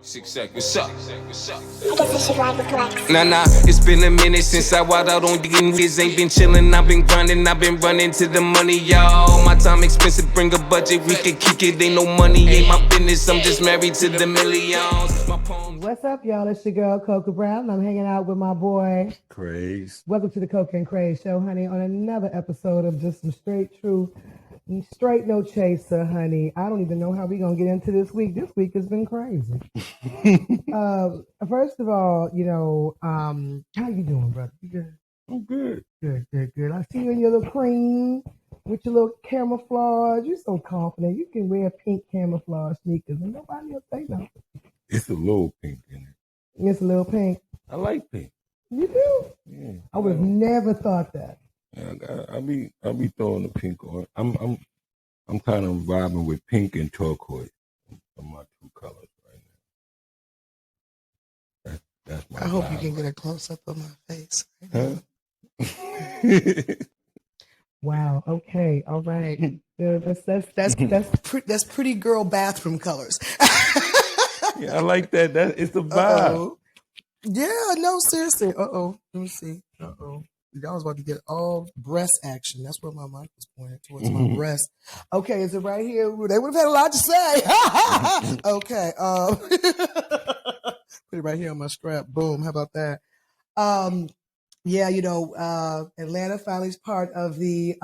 6 seconds, what's up? Nah, it's been a minute since I walked out on getting kids. Ain't been chillin', I've been grinding, I've been running to the money, y'all. My time expensive, bring a budget, we can kick it. Ain't no money, ain't my business, I'm just married to the millions. What's up, y'all? It's your girl, Cocoa Brown. I'm hanging out with my boy, Crazed. Welcome to the Cocoa and Crazed show, honey, on another episode of just some straight truth, straight no chaser, honey. I don't even know how we're going to get into this week. This week has been crazy. First of all, how you doing, brother? You good? I'm good. Good. I see you in your little cream with your little camouflage. You're so confident. You can wear pink camouflage sneakers and nobody will say nothing. It's a little pink in it. It's a little pink. I like pink. You do? Yeah. I would have never thought that. Yeah, I be throwing the pink on. I'm kind of vibing with pink and turquoise. Are my two colors right now. That's my. I hope vibe. you can get a close up of my face. Huh? Wow. Okay. All right. That's pretty girl bathroom colors. Yeah, I like that. It's a vibe. Uh-oh. Yeah, no, seriously. Let me see. I was about to get all breast action. That's where my mic was pointed towards my breast. Okay, is it right here? They would have had a lot to say. Okay. Put it right here on my strap. Boom. How about that? Yeah, Atlanta finally is part of the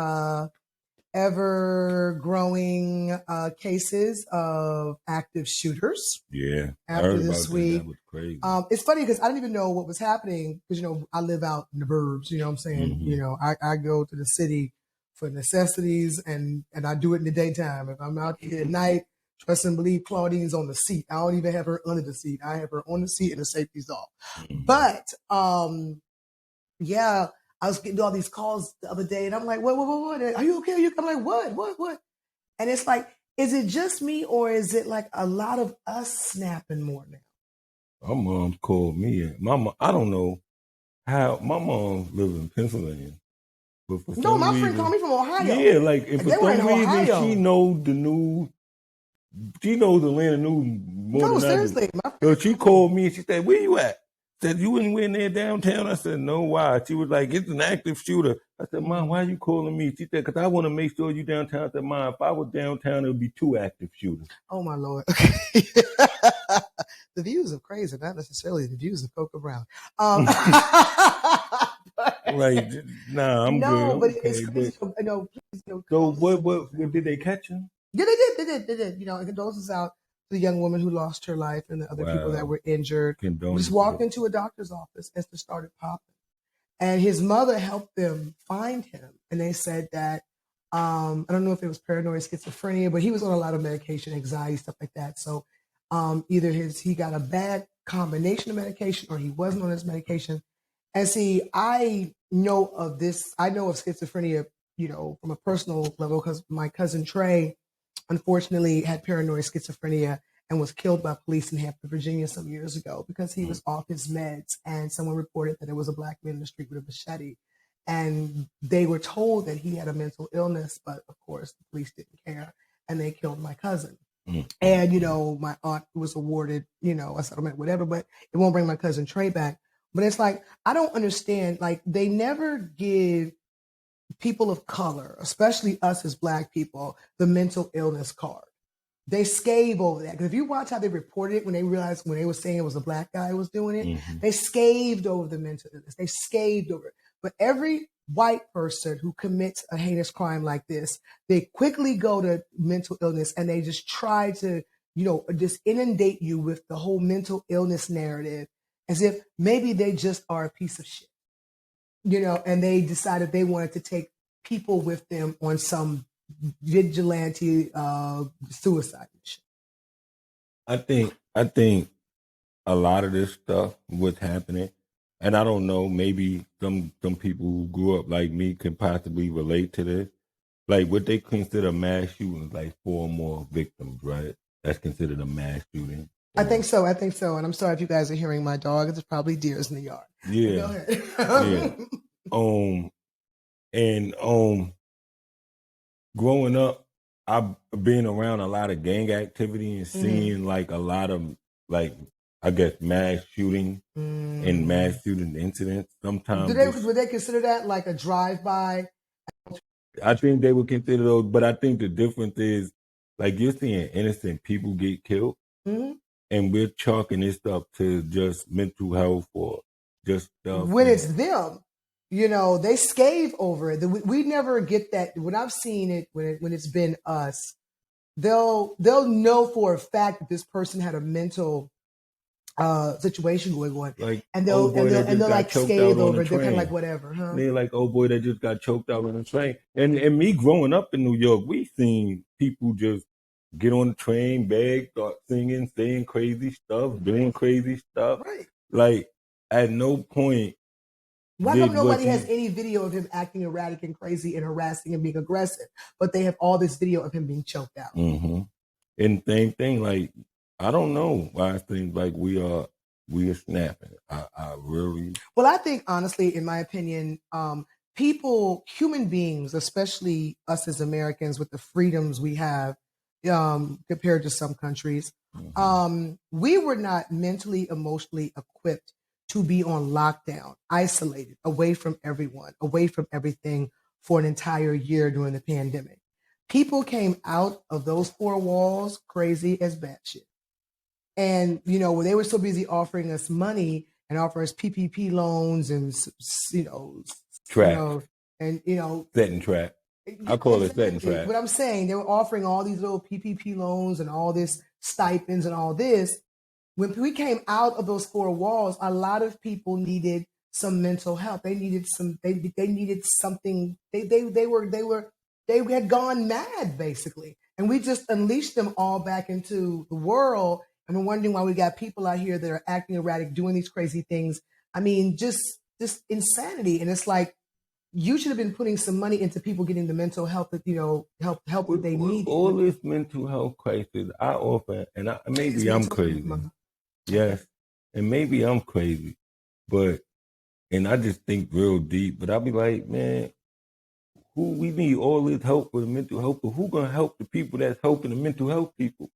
ever-growing cases of active shooters. Yeah. After this week. That was crazy. It's funny because I didn't even know what was happening because, I live out in the burbs, you know what I'm saying? Mhm. I go to the city for necessities and I do it in the daytime. If I'm out here at night, trust and believe Claudine's on the seat. I don't even have her under the seat. I have her on the seat and the safety's off. Mhm. But, yeah, I was getting all these calls the other day and I'm like, what? Are you okay? I'm like, what? And it's like, is it just me or is it like a lot of us snapping more now? My mom called me. I don't know how. My mom lives in Pennsylvania, but for some My reason, friend called me from Ohio. Yeah, like if They for were in some reason Ohio. she knows the news. She knows Atlanta news more No, than seriously. I do. So she called me and she said, "Where you at?" Said, "You in there downtown?" I said, "No, why?" She was like, "It's an active shooter." I said, "Mom, why are you calling me?" She said, "Because I want to make sure you downtown." I said, "Mom, if I was downtown, it would be 2 active shooters." Oh my Lord. The views of Crazed are not necessarily the views of Cocoa Brown. Like, nah, I'm no, good. but Okay, it's crazy. so what did they catch him? Yeah, they did. Condolences out to the young woman who lost her life and the other people that were injured. We just walked into a doctor's office and it started popping. And his mother helped them find him. And they said that, I don't know if it was paranoid schizophrenia, but he was on a lot of medication, anxiety, stuff like that. So either he got a bad combination of medication or he wasn't on his medication. And see, I know of schizophrenia, from a personal level because my cousin Trey, unfortunately, had paranoid schizophrenia and was killed by police in Hampton, Virginia some years ago because he was off his meds and someone reported that there was a black man in the street with a machete. And they were told that he had a mental illness, but of course the police didn't care and they killed my cousin. And, my aunt was awarded, a settlement, whatever, but it won't bring my cousin Trey back. But it's like, I don't understand, like they never give people of color, especially us as black people, the mental illness card. They scave over that. Because if you watch how they reported it when they realized when they were saying it was a black guy who was doing it, they scaved over the mental illness. They scaved over it. But every white person who commits a heinous crime like this, they quickly go to mental illness and they just try to, just inundate you with the whole mental illness narrative as if maybe they just are a piece of shit. And they decided they wanted to take people with them on some vigilante suicide mission. I think a lot of this stuff, what's happening, and I don't know, maybe some people who grew up like me can possibly relate to this. Like what they consider mass shootings, like 4 or more victims, right? That's considered a mass shooting. I think so. And I'm sorry if you guys are hearing my dog. There's probably deers in the yard. Yeah. Go ahead. Yeah. Growing up, I've been around a lot of gang activity and seeing like a lot of like, I guess, mass shooting and mass shooting incidents. Sometimes would they consider that like a drive-by? I think they would consider those, but I think the difference is, like, you're seeing innocent people get killed, and we're chalking this up to just mental health or just stuff. When it's them, they scathe over it. We never get that. When I've seen it, when it's been us, they'll know for a fact that this person had a mental situation going on, like, and they'll like scathe over it. They're kind of like, whatever, huh? They're like, oh boy, that just got choked out on the train. And me growing up in New York, we seen people just get on the train, beg, start singing, saying crazy stuff, doing crazy stuff. Right. Like, at no point. Why come nobody has any video of him acting erratic and crazy and harassing and being aggressive, but they have all this video of him being choked out? And same thing, like, I don't know why I think like we are snapping. I really. Well, I think honestly, in my opinion, human beings, especially us as Americans, with the freedoms we have compared to some countries, we were not mentally, emotionally equipped to be on lockdown, isolated, away from everyone, away from everything for an entire year during the pandemic. People came out of those four walls crazy as batshit. And, when they were so busy offering us money and offering us PPP loans and, trap. Setting trap. I call it setting trap. But I'm saying they were offering all these little PPP loans and all this stipends and all this. When we came out of those four walls, a lot of people needed some mental help. They needed they needed something. They had gone mad, basically. And we just unleashed them all back into the world. And we're wondering why we got people out here that are acting erratic, doing these crazy things. I mean, just insanity. And it's like, you should have been putting some money into people getting the mental health that, help that they need. All this mental health crisis I offer, and maybe I'm crazy. Yes. And maybe I'm crazy. And I just think real deep, but I'll be like, man, we need all this help for the mental health, but who gonna help the people that's helping the mental health people?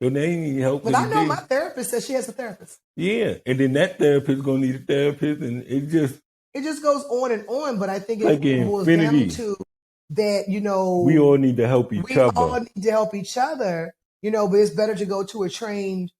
So they need help. But I know my therapist says she has a therapist. Yeah, and then that therapist gonna need a therapist, and it just goes on and on. But I think like it boils down to that, we all need to help each other. We all need to help each other, but it's better to go to a trained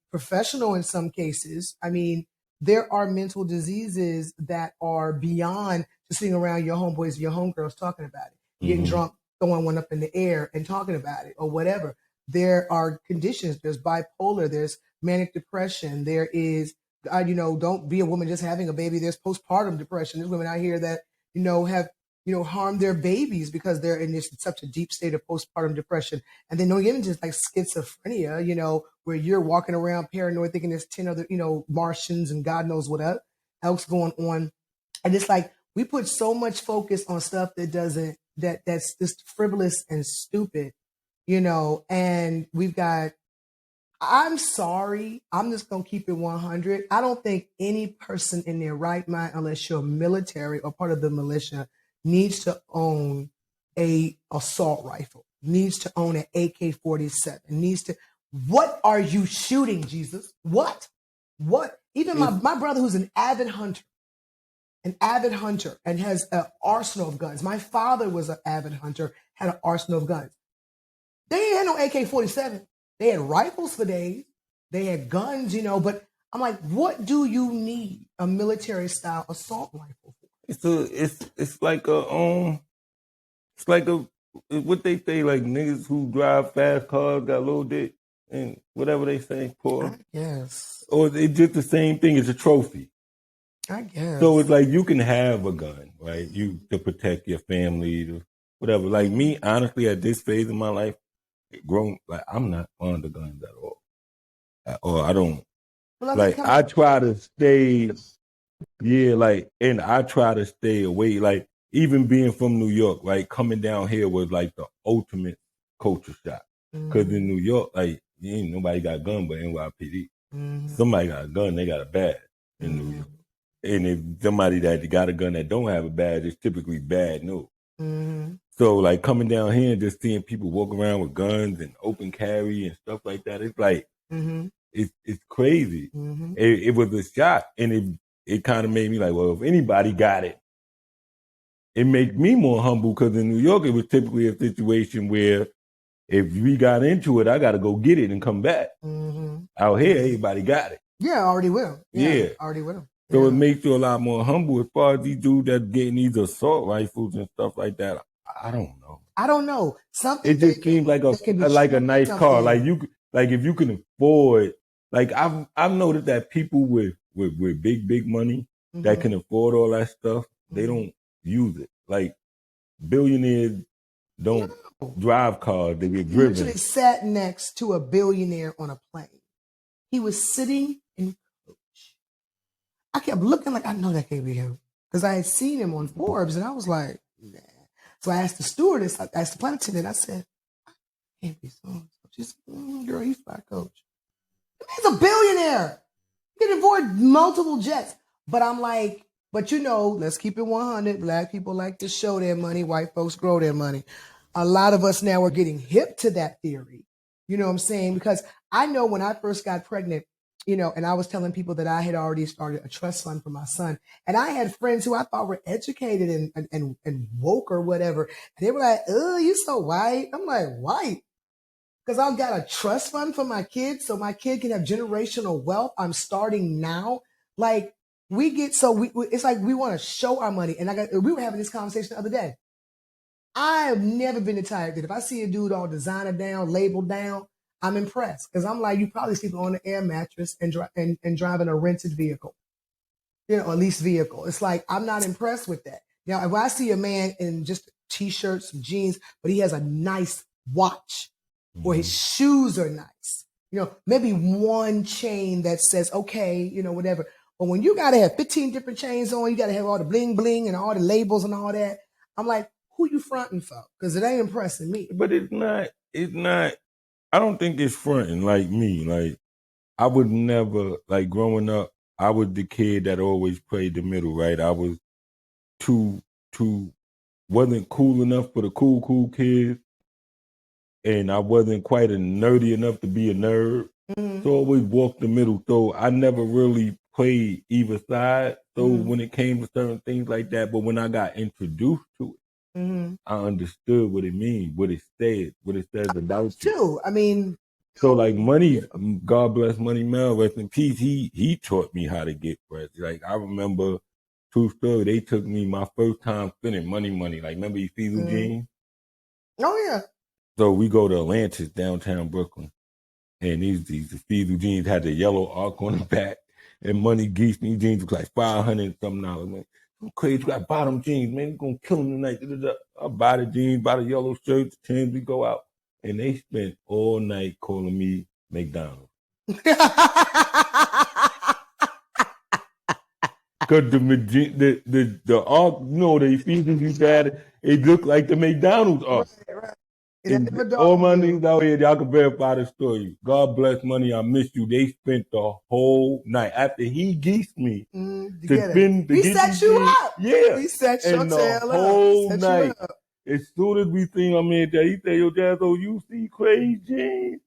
professional in some cases. I mean, there are mental diseases that are beyond just sitting around your homeboys and your homegirls talking about it, getting drunk, throwing one up in the air and talking about it or whatever. There are conditions. There's bipolar. There's manic depression. There is, don't be a woman just having a baby. There's postpartum depression. There's women out here that, have, harmed their babies because they're in such a deep state of postpartum depression. And then don't get into like schizophrenia, where you're walking around paranoid thinking there's 10 other, Martians and God knows what else going on. And it's like, we put so much focus on stuff that's just frivolous and stupid. And we've got, I'm sorry, I'm just going to keep it 100. I don't think any person in their right mind, unless you're military or part of the militia, needs to own a assault rifle, needs to own an AK-47, what are you shooting, Jesus? What? Even my brother, who's an avid hunter and has an arsenal of guns. My father was an avid hunter, had an arsenal of guns. They ain't had no AK-47. They had rifles for days. They had guns, but I'm like, what do you need a military style assault rifle for? It's like what they say, like niggas who drive fast cars got little dick and whatever they say, poor. Yes. Or it's just the same thing as a trophy. I guess. So it's like you can have a gun, right? To protect your family, to whatever. Like me, honestly, at this phase of my life, I'm not fond of guns at all. Or I don't. Well, I try to stay, and I try to stay away. Like, even being from New York, like, coming down here was like the ultimate culture shock. Because in New York, like, ain't nobody got a gun but NYPD. Somebody got a gun, they got a badge in New York. And if somebody that got a gun that don't have a badge, it's typically bad news. So, like, coming down here and just seeing people walk around with guns and open carry and stuff like that, it's like, it's crazy. Mm-hmm. It was a shock, and it kind of made me like, well, if anybody got it, it made me more humble because in New York, it was typically a situation where if we got into it, I got to go get it and come back. Mm-hmm. Out here, everybody got it. Yeah, already with him. Yeah. Already with him. So it makes you a lot more humble as far as these dudes that getting these assault rifles and stuff like that. I don't know. Something it just seems like a nice car. Like if you can afford, like I've noticed that people with big money that can afford all that stuff, they don't use it. Like billionaires don't drive cars; they get driven. He literally sat next to a billionaire on a plane. He was sitting in coach. I kept looking like I know that can't be him because I had seen him on Forbes, and I was like, nah. So I asked the stewardess, I asked the flight attendant, I said, can't be so. She said, girl, he's fly coach. He's a billionaire. He can afford multiple jets. But I'm like, but let's keep it 100. Black people like to show their money. White folks grow their money. A lot of us now are getting hip to that theory. You know what I'm saying? Because I know when I first got pregnant, and I was telling people that I had already started a trust fund for my son. And I had friends who I thought were educated and woke or whatever. And they were like, oh, you so white. I'm like, white? Because I've got a trust fund for my kids so my kid can have generational wealth. I'm starting now. Like it's like we want to show our money. And we were having this conversation the other day. I have never been the type that if I see a dude all designer down, labeled down, I'm impressed because I'm like, you probably sleeping on an air mattress and driving a rented vehicle, a leased vehicle. It's like, I'm not impressed with that. Now, if I see a man in just t-shirts, some jeans, but he has a nice watch or his shoes are nice, maybe one chain that says, okay, whatever. But when you got to have 15 different chains on, you got to have all the bling bling and all the labels and all that. I'm like, who you fronting for? Because it ain't impressing me. But it's not. I don't think it's fronting like me. Like I would never, like growing up, I was the kid that always played the middle, right? I was wasn't cool enough for the cool kids, and I wasn't quite a nerdy enough to be a nerd. Mm-hmm. So I always walked the middle. So I never really played either side. So when it came to certain things like that, but when I got introduced to it, I understood what it means, what it says about you. Too. I mean, so like Money, God bless Money Mel, rest in peace. He taught me how to get fresh. Like I remember, true story, they took me my first time spending money. Like remember Ephesians jeans? Oh yeah. So we go to Atlantis, downtown Brooklyn, and these Ephesians jeans had the yellow arc on the back, and Money Geese, these jeans was like $500 something, man. I'm crazy. You got bottom jeans, man. You're going to kill them tonight. I buy the jeans, buy the yellow shirts, Tims, we go out. And they spent all night calling me McDonald's. Because the arc, the Ephesians you had, it looked like the McDonald's arc. Right. All my niggas out here, y'all can verify the story. God bless Money, I miss you. They spent the whole night after he geeked me. He set you up. Yeah. He set your tail up. The whole night. As soon as we seen him in there, he said, yo, Jazzo, you c.crazed jeans?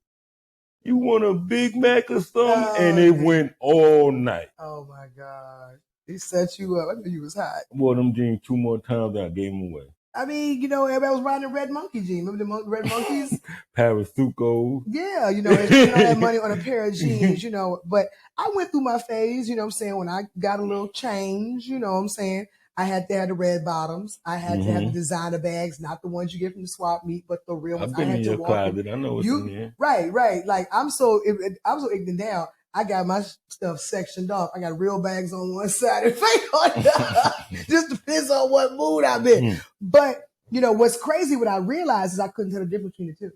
You want a Big Mac or something? And it went all night. Oh my God. He set you up. I knew you was hot. I wore them jeans 2 more times and I gave them away. I mean, everybody was riding the red monkey jeans. Remember the red monkeys? Parasuco. Yeah, they had money on a pair of jeans, But I went through my phase, what I'm saying, when I got a little change, what I'm saying. I had to have the red bottoms. I had to have the designer bags, not the ones you get from the swap meet, but the real ones. I've been in your closet. I know what's in there. Right. Like I'm so ignorant now. I got my stuff sectioned off. I got real bags on one side and fake on the other. Just depends on what mood I'm in. But, what's crazy, what I realized is I couldn't tell the difference between the two.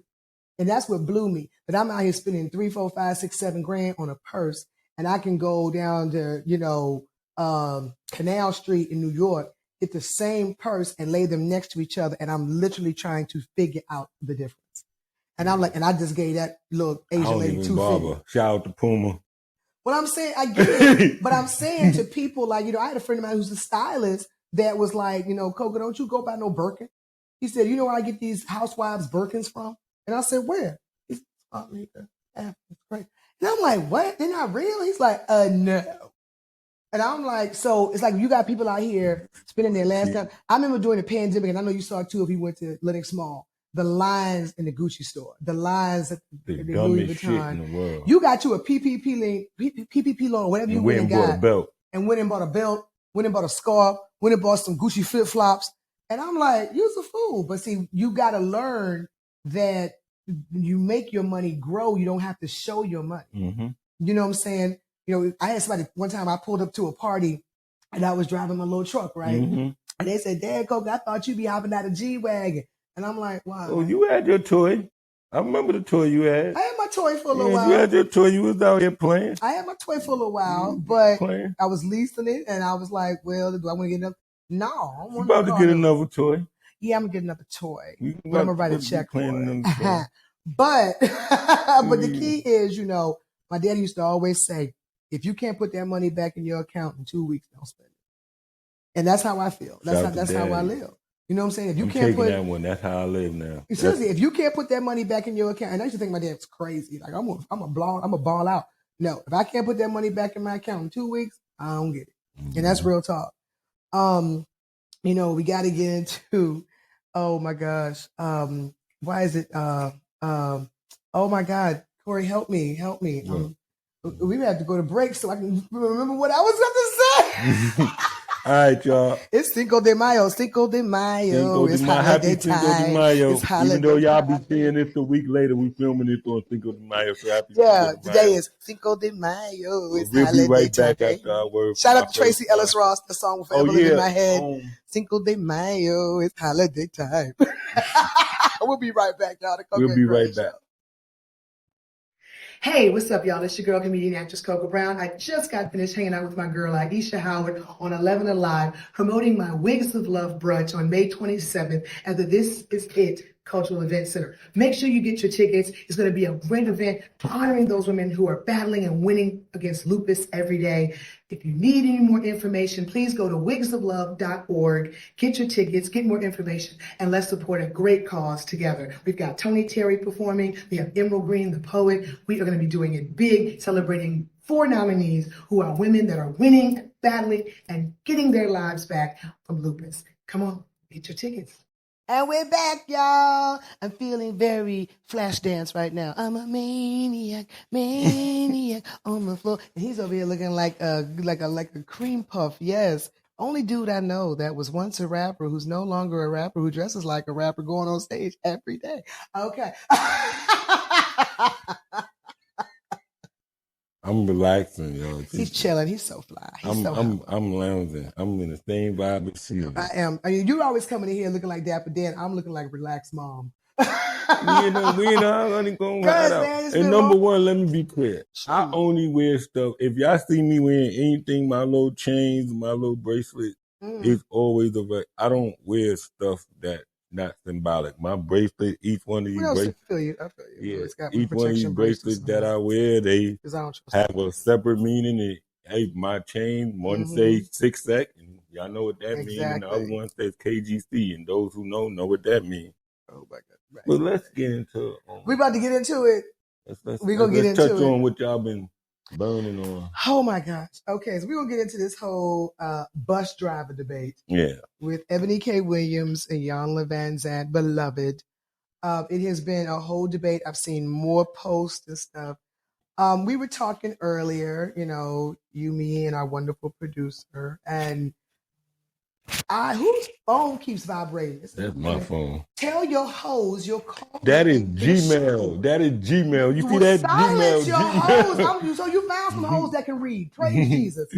And that's what blew me. That I'm out here spending $3, $4, $5, $6, $7 grand on a purse. And I can go down to, Canal Street in New York, get the same purse and lay them next to each other. And I'm literally trying to figure out the difference. And I'm like, and I just gave that little Asian lady $250. Shout out to Puma. Well, I'm saying, I get it, but I'm saying to people like, I had a friend of mine who's a stylist that was like, Coco, don't you go buy no Birkin? He said, you know where I get these housewives Birkins from? And I said, where? He said, oh, nigga, it's great. And I'm like, what? They're not real? He's like, no. And I'm like, so it's like you got people out here spending their last time. I remember during the pandemic, and I know you saw it too if you went to Lenox Mall, the lines in the Gucci store, the lines at the Louis Vuitton. Shit in the world. You got you a PPP loan, whatever you went and got. Bought a belt. And went and bought a belt, went and bought a scarf, went and bought some Gucci flip-flops. And I'm like, you's a fool. But see, you got to learn that you make your money grow. You don't have to show your money. Mm-hmm. You know what I'm saying? You know, I had somebody, one time I pulled up to a party and I was driving my little truck, right? Mm-hmm. And they said, Dad, Coke, I thought you'd be hopping out of G-Wagon. And I'm like, wow. Oh, you had your toy. I remember the toy you had. I had my toy for a little while. You had your toy. You was out here playing. I had my toy for a little while, but I was leasing it and I was like, well, do I want to get another? No. I you about to get another toy. Yeah, I'm going to get another toy. But I'm going to write a check for it. But the key is, you know, my daddy used to always say, if you can't put that money back in your account in 2 weeks, don't spend it. And that's how I feel. That's how I live. You know what I'm saying? If you can't put that one, that's how I live now. Seriously, if you can't put that money back in your account, and I used to think my dad was crazy. Like I'm a ball out. No, if I can't put that money back in my account in 2 weeks, I don't get it. Mm-hmm. And that's real talk. You know, we got to get into. Oh my gosh. Why is it? Oh my God, Corey, help me. We have to go to break so I can remember what I was going to say. All right, y'all. It's Cinco de Mayo. It's holiday time. It's holiday. Even though y'all be seeing this a week later, we filming it on Cinco de Mayo. So happy today is Cinco de Mayo. It's we'll holiday be right time. Back after our word. Shout out to Tracy Ellis Ross. The song will forever live in my head. Cinco de Mayo. It's holiday time. We'll be right back, y'all. We'll be right back. Hey, what's up, y'all? It's your girl, comedian actress Coco Brown. I just got finished hanging out with my girl, Aisha Howard, on 11 Alive, promoting my Wigs of Love brunch on May 27th at the This Is It Cultural Event Center. Make sure you get your tickets. It's going to be a great event honoring those women who are battling and winning against lupus every day. If you need any more information, please go to wigsoflove.org, get your tickets, get more information, and let's support a great cause together. We've got Tony Terry performing. We have Emerald Green, the poet. We are going to be doing it big, celebrating 4 nominees who are women that are winning, battling, and getting their lives back from lupus. Come on, get your tickets. And we're back, y'all. I'm feeling very flash dance right now. I'm a maniac on the floor. And he's over here looking like a cream puff. Yes. Only dude I know that was once a rapper who's no longer a rapper, who dresses like a rapper, going on stage every day. Okay. I'm relaxing, yo. He's chilling. He's so fly. I'm lounging. I'm in the same vibe as you. I am. I mean, you're always coming in here looking like Dapper Dan. I'm looking like relaxed mom. we ain't gonna go right out. And number one, let me be clear. I only wear stuff. If y'all see me wearing anything, my little chains, my little bracelet, it's always I don't wear stuff that not symbolic. My bracelet, each one of these bracelets. I feel you. Yeah, it's got each one of these bracelets that I wear, they have a separate meaning. Hey, my chain, one says 6 sec, and y'all know what that means, and the other one says KGC, and those who know what that means. Oh my God! Right. But let's get into it. We're about to get into it. We're gonna get into it. Touch on what y'all been burning on. Oh my gosh. Okay, so we're gonna get into this whole bus driver debate. Yeah. With Eboni K. Williams and Iyanla Vanzant, beloved. It has been a whole debate. I've seen more posts and stuff. We were talking earlier, you know, you, me, and our wonderful producer, and whose phone keeps vibrating? That's my phone. Tell your hoes your call. That is Gmail. That is Gmail. You see that silence Gmail? Your hoes. So you found some hoes that can read. Praise Jesus.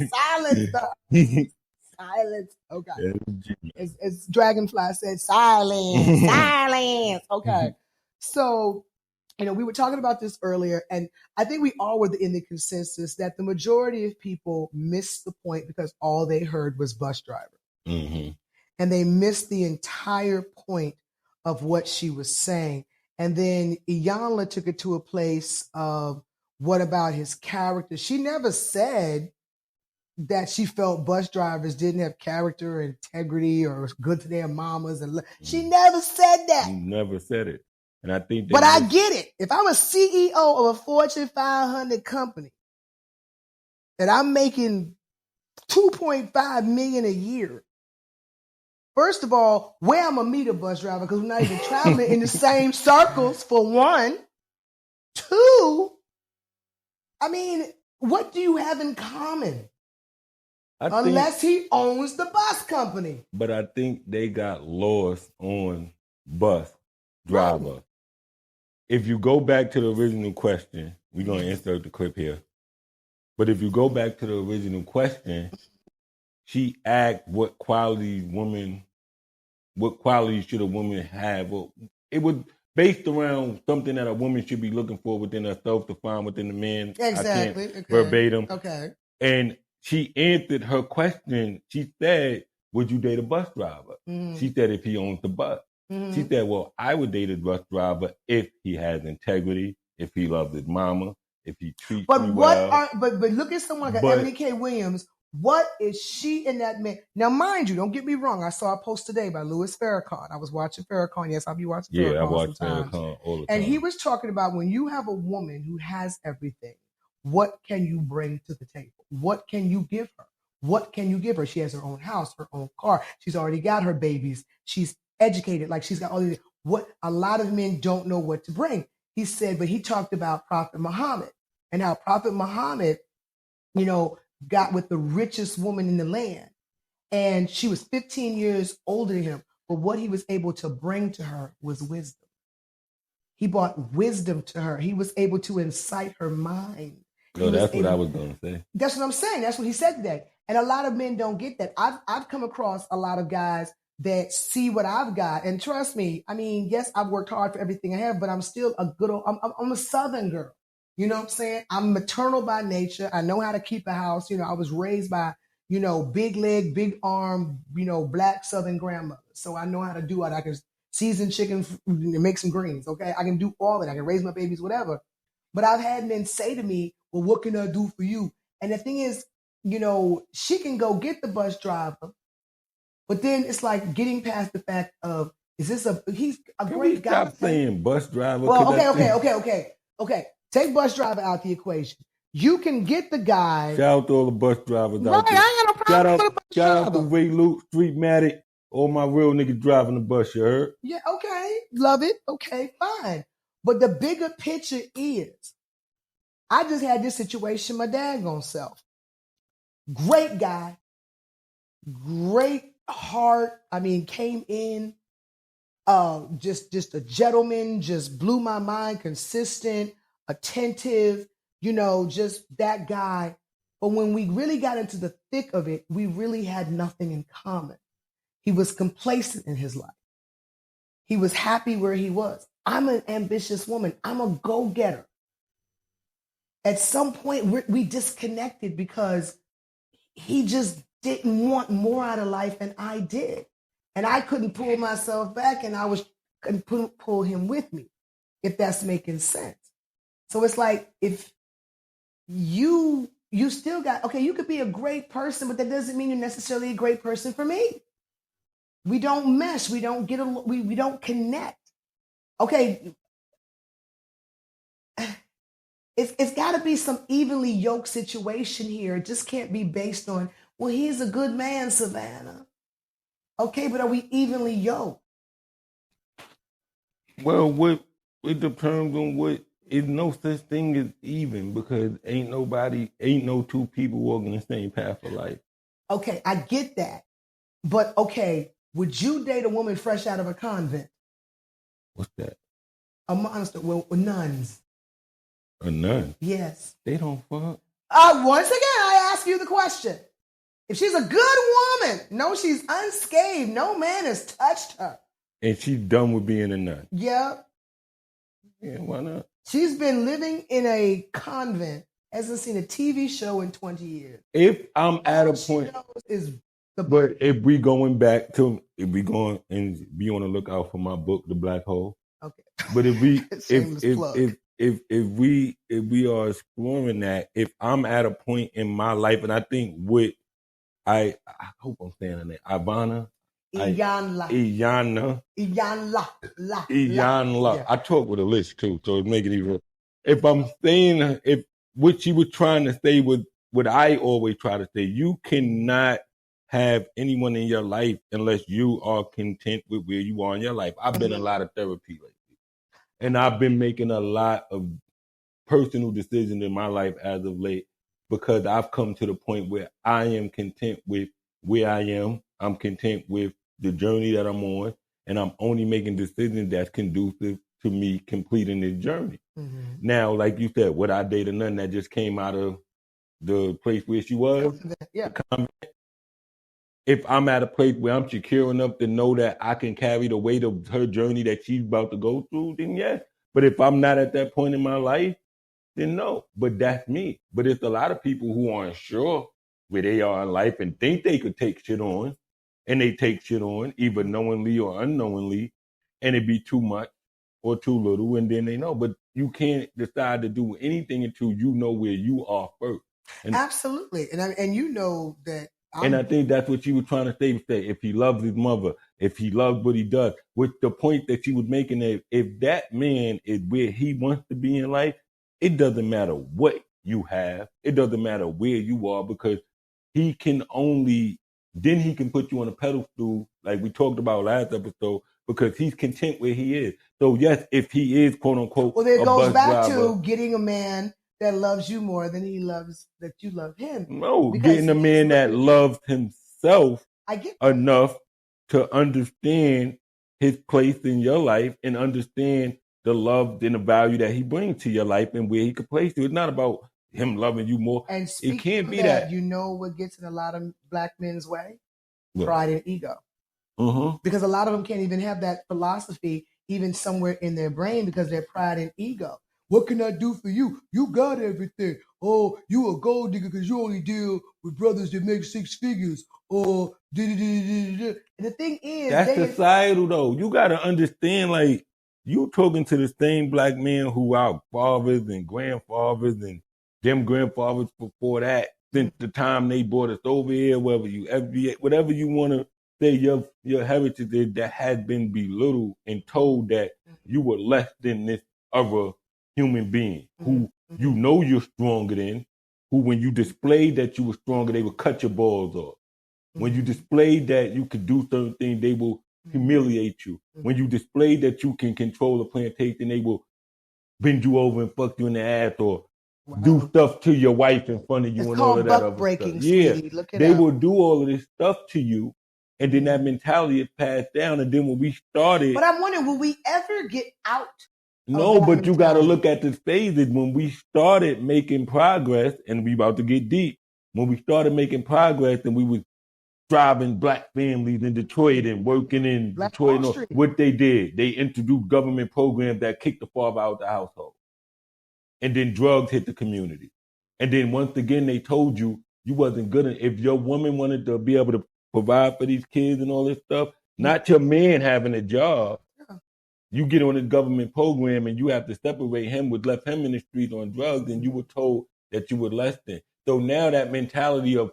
Silence. Silence. Okay. As Dragonfly said, silence. Silence. Okay. So, you know, we were talking about this earlier, and I think we all were in the consensus that the majority of people missed the point because all they heard was bus driver. Mm-hmm. And they missed the entire point of what she was saying. And then Iyanla took it to a place of, what about his character? She never said that she felt bus drivers didn't have character, integrity, or was good to their mamas. And she never said that. Never said it. And I think But I get it. If I'm a CEO of a Fortune 500 company and I'm making $2.5 million a year, first of all, where I'm gonna meet a bus driver because we're not even traveling in the same circles, for one. Two, I mean, what do you have in common? Unless he owns the bus company. But I think they got lost on bus driver. Right. If you go back to the original question, we're going to insert the clip here. But if you go back to the original question, she asked what qualities should a woman have? Well, it was based around something that a woman should be looking for within herself to find within the man. Exactly. I can't verbatim. Okay. And she answered her question. She said, would you date a bus driver? Mm-hmm. She said, if he owns the bus. Mm-hmm. She said, well, I would date a bus driver if he has integrity, if he loves his mama, if he treats me well. But look at someone like Eboni K. Williams. What is she in that man? Now, mind you, don't get me wrong. I saw a post today by Louis Farrakhan. I was watching Farrakhan. Yes, I'll be watching Farrakhan. Yeah, I watch Farrakhan all the time. And he was talking about when you have a woman who has everything, what can you bring to the table? What can you give her? What can you give her? She has her own house, her own car. She's already got her babies. She's educated. Like she's got all these. What a lot of men don't know what to bring. He said, but he talked about Prophet Muhammad and how Prophet Muhammad, got with the richest woman in the land. And she was 15 years older than him. But what he was able to bring to her was wisdom. He brought wisdom to her. He was able to incite her mind. No, that's what I was going to say. That's what I'm saying. That's what he said today. And a lot of men don't get that. I've come across a lot of guys that see what I've got. And trust me, I mean, yes, I've worked hard for everything I have, but I'm still I'm a Southern girl. You know what I'm saying? I'm maternal by nature. I know how to keep a house. I was raised by, big leg, big arm, black Southern grandmother. So I know how to do it. I can season chicken and make some greens. Okay. I can do all that. I can raise my babies, whatever. But I've had men say to me, well, what can I do for you? And the thing is, she can go get the bus driver, but then it's like getting past the fact of, he's a great guy. Stop saying bus driver. Well, okay. Take bus driver out the equation. You can get the guy. Shout out to all the bus drivers out there. I ain't got no problem with the bus Shout out to Ray Luke, Street Matic, all my real niggas driving the bus, you heard? Yeah, okay. Love it. Okay, fine. But the bigger picture is, I just had this situation my daggone self. Great guy. Great heart. I mean, came in, just a gentleman, just blew my mind, consistent, attentive, just that guy. But when we really got into the thick of it, we really had nothing in common. He was complacent in his life. He was happy where he was. I'm an ambitious woman. I'm a go-getter. At some point, we disconnected because he just didn't want more out of life than I did. And I couldn't pull myself back, and couldn't pull him with me, if that's making sense. So it's like, if you still got, okay, you could be a great person, but that doesn't mean you're necessarily a great person for me. We don't mesh. We don't we don't connect. Okay. It's got to be some evenly yoked situation here. It just can't be based on, well, he's a good man, Savannah. Okay, but are we evenly yoked? Well, it depends on what. It's no such thing as even, because ain't no two people walking the same path of life. Okay, I get that. But okay, would you date a woman fresh out of a convent? What's that? A monster. Well, nuns. A nun? Yes. They don't fuck. Once again, I ask you the question. If she's a good woman, no, she's unscathed, no man has touched her. And she's done with being a nun. Yeah. Yeah, why not? She's been living in a convent, hasn't seen a TV show in 20 years. If I'm at a point, but if we going and be on the lookout for my book, The Black Hole. Okay. But if we are exploring that, if I'm at a point in my life, and I think I hope I'm saying her name, Ivana, Iyanla. Yeah. I talk with a list too, so it make it even. If I'm saying, if what she was trying to say was what I always try to say, you cannot have anyone in your life unless you are content with where you are in your life. I've been in a lot of therapy lately, and I've been making a lot of personal decisions in my life as of late because I've come to the point where I am content with where I am. I'm content with the journey that I'm on, and I'm only making decisions that's conducive to me completing this journey. Mm-hmm. Now, like you said, would I date a nun that just came out of the place where she was? Yeah. If I'm at a place where I'm secure enough to know that I can carry the weight of her journey that she's about to go through, then yes. But if I'm not at that point in my life, then no. But that's me. But it's a lot of people who aren't sure where they are in life and think they could take shit on, and they take shit on either knowingly or unknowingly, and it be too much or too little, and then they know. But you can't decide to do anything until you know where you are first. And absolutely, and you know that. And I think that's what she was trying to say. If he loves his mother, if he loves what he does, with the point that she was making, that if that man is where he wants to be in life, it doesn't matter what you have. It doesn't matter where you are, because he can put you on a pedestal, like we talked about last episode, because he's content where he is. So yes, if he is quote unquote, well, it goes back to getting a man that loves you more than he loves that you love him. No, getting a man that loves himself enough to understand his place in your life and understand the love and the value that he brings to your life and where he could place you. It's not about him loving you more. And it can't be that. You know what gets in a lot of black men's way? Yeah. Pride and ego. Mm-hmm. Because a lot of them can't even have that philosophy even somewhere in their brain because they're pride and ego. What can I do for you? You got everything. Oh, you a gold digger because you only deal with brothers that make 6 figures. Or and the thing is, that's societal though. You got to understand, like, you talking to the same black men who our fathers and grandfathers and them grandfathers before that, since the time they brought us over here, whatever you want to say your heritage is, that has been belittled and told that you were less than this other human being who you know you're stronger than, who when you displayed that you were stronger, they would cut your balls off. When you displayed that you could do certain things, they will humiliate you. When you displayed that you can control a plantation, they will bend you over and fuck you in the ass or do stuff to your wife in front of you. It's and all of that other breaking, stuff. Yeah, they will do all of this stuff to you, and then that mentality is passed down. And then when we started, but I'm wondering, will we ever get out? No, but you got to look at the phases. When we started making progress, and we about to get deep, when we started making progress and we was driving black families in Detroit and working in black Detroit, what they did, they introduced government programs that kicked the father out of the household. And then drugs hit the community. And then once again, they told you wasn't good. If your woman wanted to be able to provide for these kids and all this stuff, not your man having a job, you get on this government program and you have to separate him, would left him in the street on drugs, and you were told that you were less than. So now that mentality of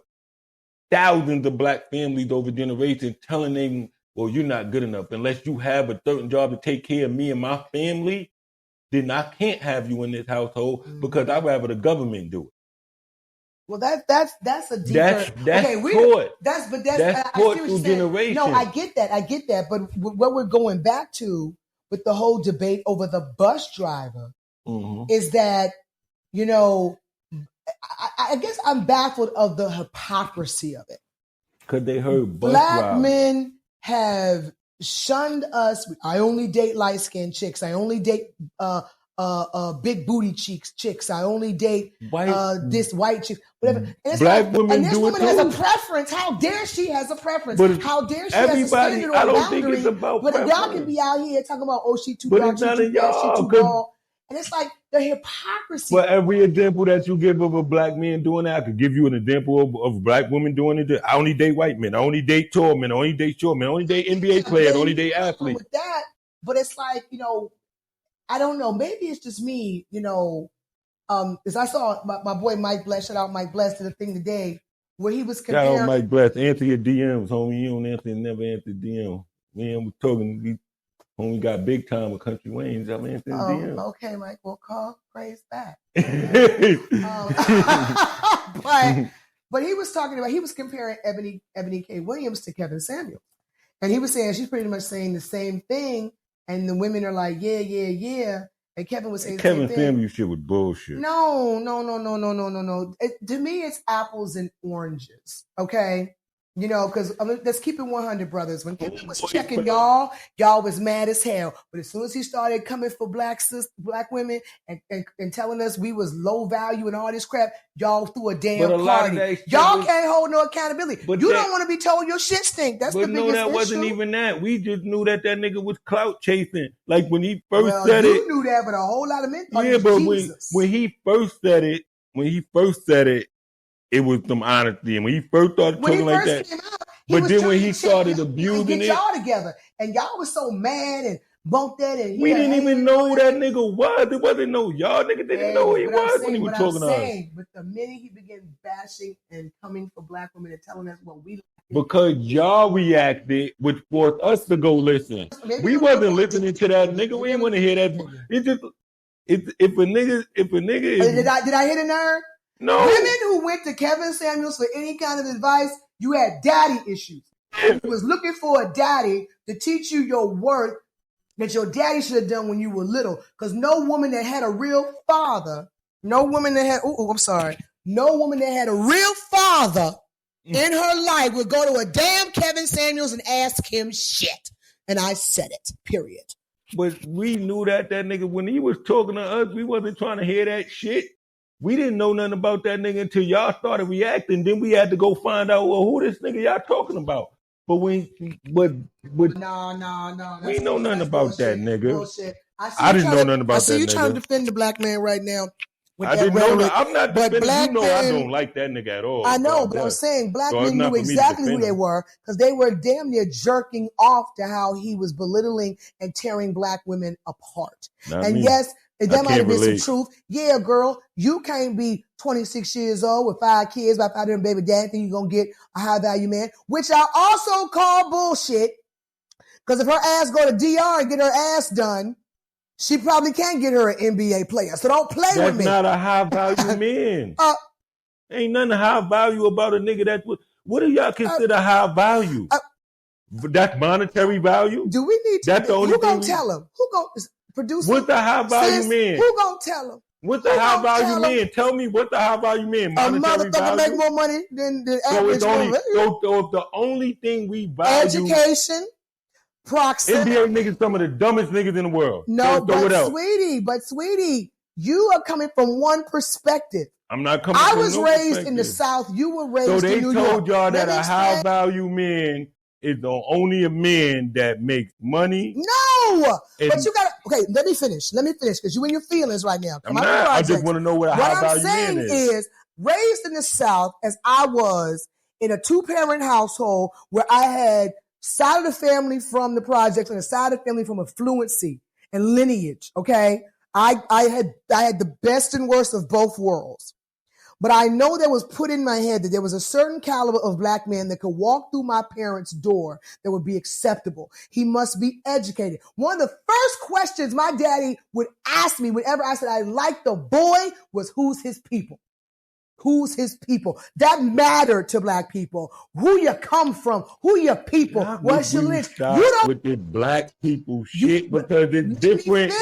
thousands of black families over generations telling them, well, you're not good enough. Unless you have a certain job to take care of me and my family, then I can't have you in this household because I'd rather the government do it. Well, that's a deeper. That's taught. That's taught through generations. No, I get that. But what we're going back to with the whole debate over the bus driver is that, you know, I guess I'm baffled of the hypocrisy of it. Because they heard bus black drivers. Men have shunned us. I only date light-skinned chicks. I only date big booty chicks. I only date this white chick. Whatever. And black women and this do woman it too. has a preference. How dare she has a preference? But how dare she has a standard or I don't boundary? think it's about but preference. y'all can be out here talking about, oh, she too but dark, it's she not too fat, she too tall. And it's like the hypocrisy. For every example that you give of a black man doing that, I could give you an example of a black woman doing it. I only date white men. I only date tall men. I only date short men. I only date NBA players. I only date athletes. With that, but it's like, you know, I don't know. Maybe it's just me, you know, because I saw my boy Mike Bless, shout out Mike Bless, did a thing today where he was comparing. Shout out Mike Bless. Answer your DMs, homie. You don't answer, never answer DM. Man, we're talking. When we got big time with Country Wayne's, I'm answering DMs. Okay, Mike. We'll call Crazed back. But he was talking about, he was comparing Eboni K. Williams to Kevin Samuels. And he was saying, she's pretty much saying the same thing. And the women are like, yeah. And Kevin was saying Kevin Samuels shit was bullshit. No. To me, it's apples and oranges. Okay. You know, because let's keep it 100, brothers. When Kevin was checking y'all was mad as hell. But as soon as he started coming for black women and telling us we was low value and all this crap, y'all threw a damn party. Y'all can't hold no accountability. But you don't want to be told your shit stink. That's the biggest issue. But no, that wasn't even that. We just knew that nigga was clout chasing. Like when he first said it. You knew that, but a whole lot of men thought it was Jesus. When he first said it, it was some honesty. And when he first started talking like that. But then when he started abusing it. Y'all together. And y'all was so mad and bumped that. And we didn't even know who that nigga was. There wasn't no, y'all niggas didn't know who he was when he was talking to us. But the minute he began bashing and coming for black women and telling us what we like. Because y'all reacted, which forced us to go listen. We wasn't listening to that nigga. We didn't want to hear that. It just, if a nigga is. Did I hit a nerve? No. Women who went to Kevin Samuels for any kind of advice, you had daddy issues. You was looking for a daddy to teach you your worth that your daddy should have done when you were little. Because no woman that had a real father, no woman that had a real father in her life would go to a damn Kevin Samuels and ask him shit. And I said it, period. But we knew that nigga, when he was talking to us, we wasn't trying to hear that shit. We didn't know nothing about that nigga until y'all started reacting. Then we had to go find out, well, who this nigga y'all talking about? But no. We know nothing about that nigga. Bullshit. I didn't know nothing about that nigga. I see you trying to defend the black man right now. I didn't know that. I'm not defending. You know I don't like that nigga at all. I know, but I'm saying black men knew exactly who they were because they were damn near jerking off to how he was belittling and tearing black women apart. Yes, that might have been some truth. Yeah, girl, you can't be 26 years old with 5 kids by 5 different baby daddy think you're going to get a high value man, which I also call bullshit. Because if her ass go to DR and get her ass done, she probably can't get her an NBA player. So don't play with me. That's not a high value man. Ain't nothing high value about a nigga that's what do y'all consider high value? That's monetary value? Do we need to? That's the only who gonna tell him? Who gonna produce? What's the high value man? Who gonna tell him? What's the high value man? Tell me what the high value man. Monetary value. Make more money than average woman. So if the only thing we value, education, proximity. NBA niggas some of the dumbest niggas in the world. No, but sweetie, you are coming from one perspective. I'm not coming. I was raised in the South. You were raised in New York. So they told y'all that a high value man is only a man that makes money. No, but you got to. Okay, let me finish because you in your feelings right now. I just want to know what a high value man is. What I'm saying is, raised in the South as I was in a 2-parent household where I had side of the family from the projects and a side of the family from affluency and lineage. Okay, I had the best and worst of both worlds. But I know that was put in my head that there was a certain caliber of black man that could walk through my parents' door that would be acceptable. He must be educated. One of the first questions my daddy would ask me whenever I said I liked the boy was, who's his people? Who's his people? That mattered to black people. Who you come from? Who your people? What's your lineage? You don't with this black people shit because it's different.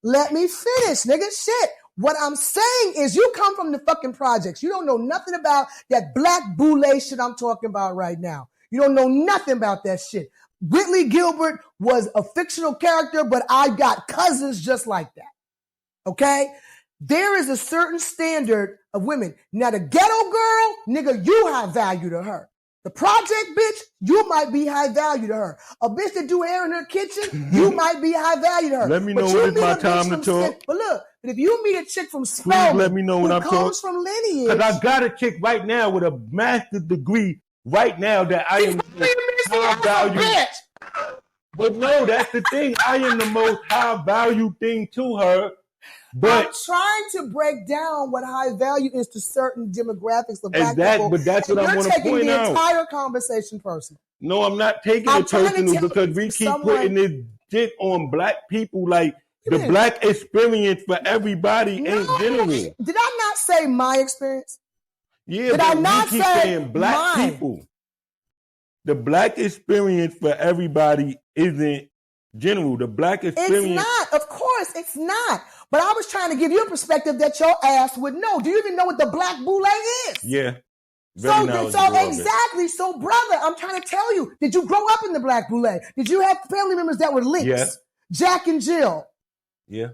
Let me finish, nigga. Shit. What I'm saying is you come from the fucking projects. You don't know nothing about that black boule shit I'm talking about right now. You don't know nothing about that shit. Whitley Gilbert was a fictional character, but I got cousins just like that. Okay? There is a certain standard of women. Now, the ghetto girl, nigga, you have value to her. The project bitch, you might be high value to her. A bitch that do hair in her kitchen, you might be high value to her. Let me know when it's my time to talk. But look, if you meet a chick from Spelman, let me know when I'm talking. Comes from lineage. Because I got a chick right now with a master's degree right now that I am high value. But no, that's the thing. I am the most high value thing to her I'm trying to break down what high value is to certain demographics of black people. But that's what I want to point out. You're taking the entire conversation personal. No, I'm not taking it personal because we keep putting this shit on black people. Like the black experience for everybody ain't general. Did I not say my experience? Yeah, did I not say saying black people? The black experience for everybody isn't general. The black experience. It's not. Of course, it's not. But I was trying to give you a perspective that your ass would know. Do you even know what the black boule is? Yeah. So exactly. So, brother, I'm trying to tell you, did you grow up in the black boule? Did you have family members that were links? Yeah. Jack and Jill? Yeah.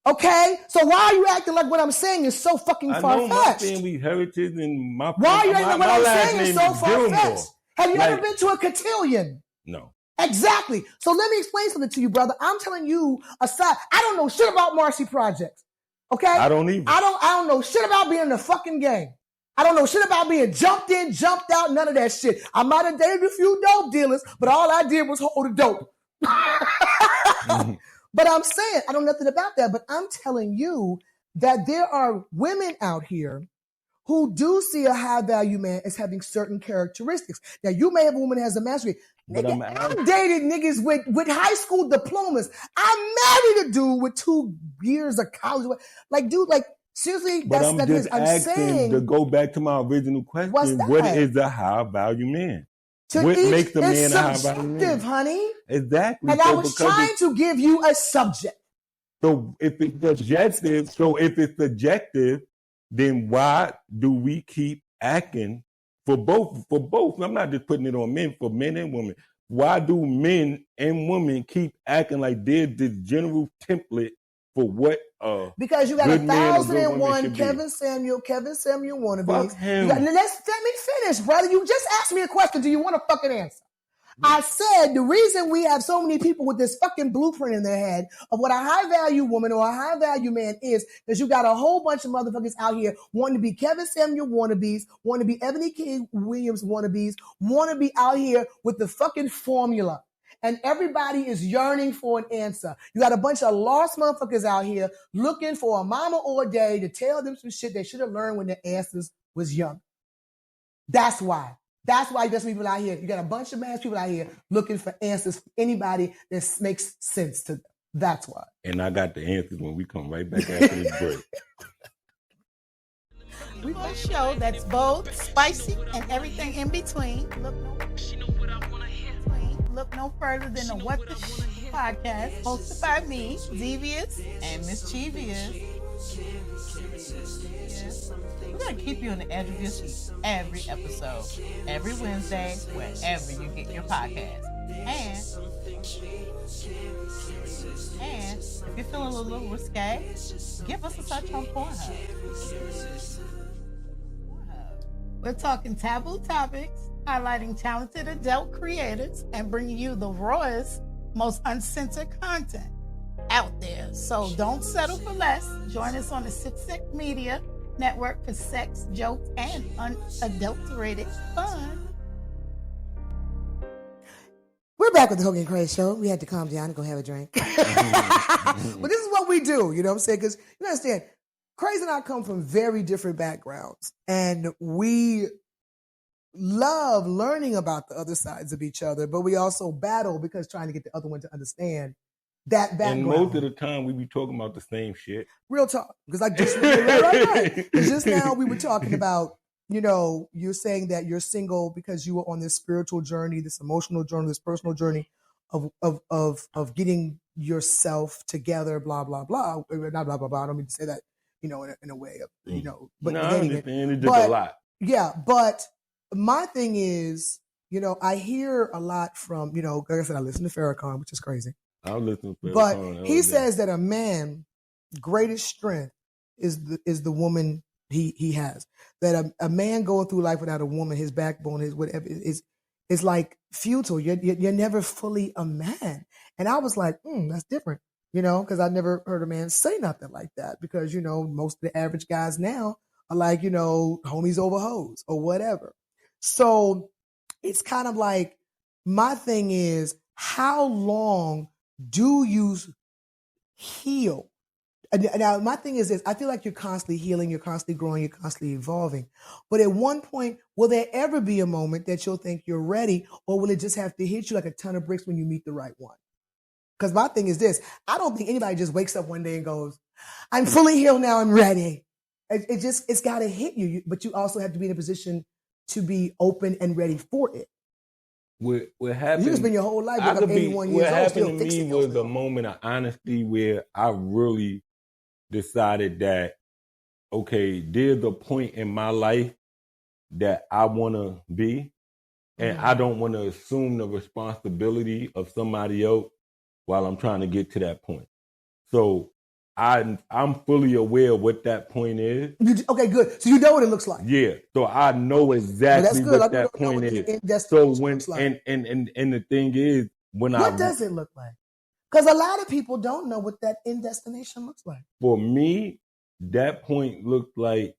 Okay? So why are you acting like what I'm saying is so fucking far-fetched? I know my family heritage and my... Why are you acting like what I'm saying is so far-fetched? Have you ever been to a cotillion? No. Exactly. So let me explain something to you, brother. I'm telling you, I don't know shit about Marcy Projects. Okay? I don't either. I don't know shit about being in the fucking game. I don't know shit about being jumped in, jumped out, none of that shit. I might have dated a few dope dealers, but all I did was hold a dope. But I'm saying, I don't know nothing about that, but I'm telling you that there are women out here who do see a high value man as having certain characteristics. Now, you may have a woman that has a mastery. Nigga, I've dated niggas with high school diplomas. I married a dude with 2 years of college. Like, dude, like, seriously, but I'm just asking to go back to my original question. What is a high value man? What makes a man a high value man? Subjective, honey. Exactly. And I was trying to give you a subject. So if it's subjective, then why do we keep acting for both? I'm not just putting it on men, for men and women. Why do men and women keep acting like they're the general template for what because you got 1,001 Kevin Samuel wannabes. Let me finish, brother. You just asked me a question. Do you want a fucking answer? I said the reason we have so many people with this fucking blueprint in their head of what a high value woman or a high value man is, because you got a whole bunch of motherfuckers out here wanting to be Kevin Samuel wannabes, want to be Eboni K Williams wannabes, want to be out here with the fucking formula. And everybody is yearning for an answer. You got a bunch of lost motherfuckers out here looking for a mama or a daddy to tell them some shit they should have learned when their asses was young. That's why. That's why there's people out here. You got a bunch of mass people out here looking for answers from anybody that makes sense to them. That's why. And I got the answers when we come right back after this break. We have a show that's bold, spicy, and everything in between. Look no further than the What the podcast, hosted by me, Devious, and Mischievous. We're going to keep you on the edge of your seat every episode, every Wednesday, wherever you get your podcast. And if you're feeling a little risque, give us a search on Pornhub. We're talking taboo topics, highlighting talented adult creators, and bringing you the rawest, most uncensored content out there. So don't settle for less. Join us on the Sick Media Network for sex, jokes, and unadulterated fun. We're back with the Cocoa and Crazed show. We had to calm down and go have a drink. But this is what we do, you know what I'm saying? Because you understand, Crazed and I come from very different backgrounds, and we love learning about the other sides of each other, but we also battle because trying to get the other one to understand that background. And most of the time we be talking about the same shit. Real talk. Because I just right. Just now we were talking about, you know, you're saying that you're single because you were on this spiritual journey, this emotional journey, this personal journey of getting yourself together, blah, blah, blah. Not blah, blah, blah. I don't mean to say that, you know, in a way of, you know, but no, I understand. It's just a lot. Yeah, but my thing is, you know, I hear a lot from, you know, like I said, I listen to Farrakhan, which is crazy. I'll listen to Farrakhan. But he says that a man's greatest strength is the woman he has. That a man going through life without a woman, his backbone, his whatever, is like futile. You're never fully a man. And I was like, that's different, you know, because I never heard a man say nothing like that. Because, you know, most of the average guys now are like, you know, homies over hoes or whatever. So it's kind of like, my thing is, how long do you heal? Now, my thing is this. I feel like you're constantly healing, you're constantly growing, you're constantly evolving. But at one point, will there ever be a moment that you'll think you're ready, or will it just have to hit you like a ton of bricks when you meet the right one? Because my thing is this. I don't think anybody just wakes up one day and goes, I'm fully healed now, I'm ready. It's got to hit you. But you also have to be in a position to be open and ready for it. What happened? You spend your whole life with 81 years old. What happened to me was a moment of honesty where I really decided that, okay, there's a point in my life that I want to be, and I don't want to assume the responsibility of somebody else while I'm trying to get to that point. So I'm fully aware of what that point is. Okay, good. So you know what it looks like. Yeah. So I know exactly what that point is. So when and the thing is, what does it look like? Because a lot of people don't know what that end destination looks like. For me, that point looked like,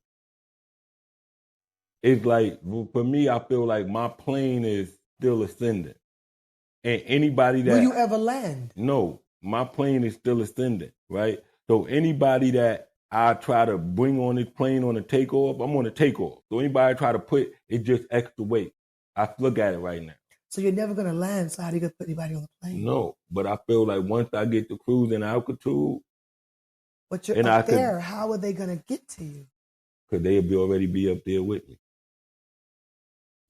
it's like, for me, I feel like my plane is still ascending. And anybody that... Will you ever land? No, my plane is still ascending, right? So anybody that I try to bring on this plane on a takeoff, I'm on a takeoff. So anybody I try to put, it's just extra weight. I look at it right now. So you're never going to land, so how are you going to put anybody on the plane? No, but I feel like once I get to cruising altitude... But you're up there, how are they going to get to you? Because they'll already be up there with me.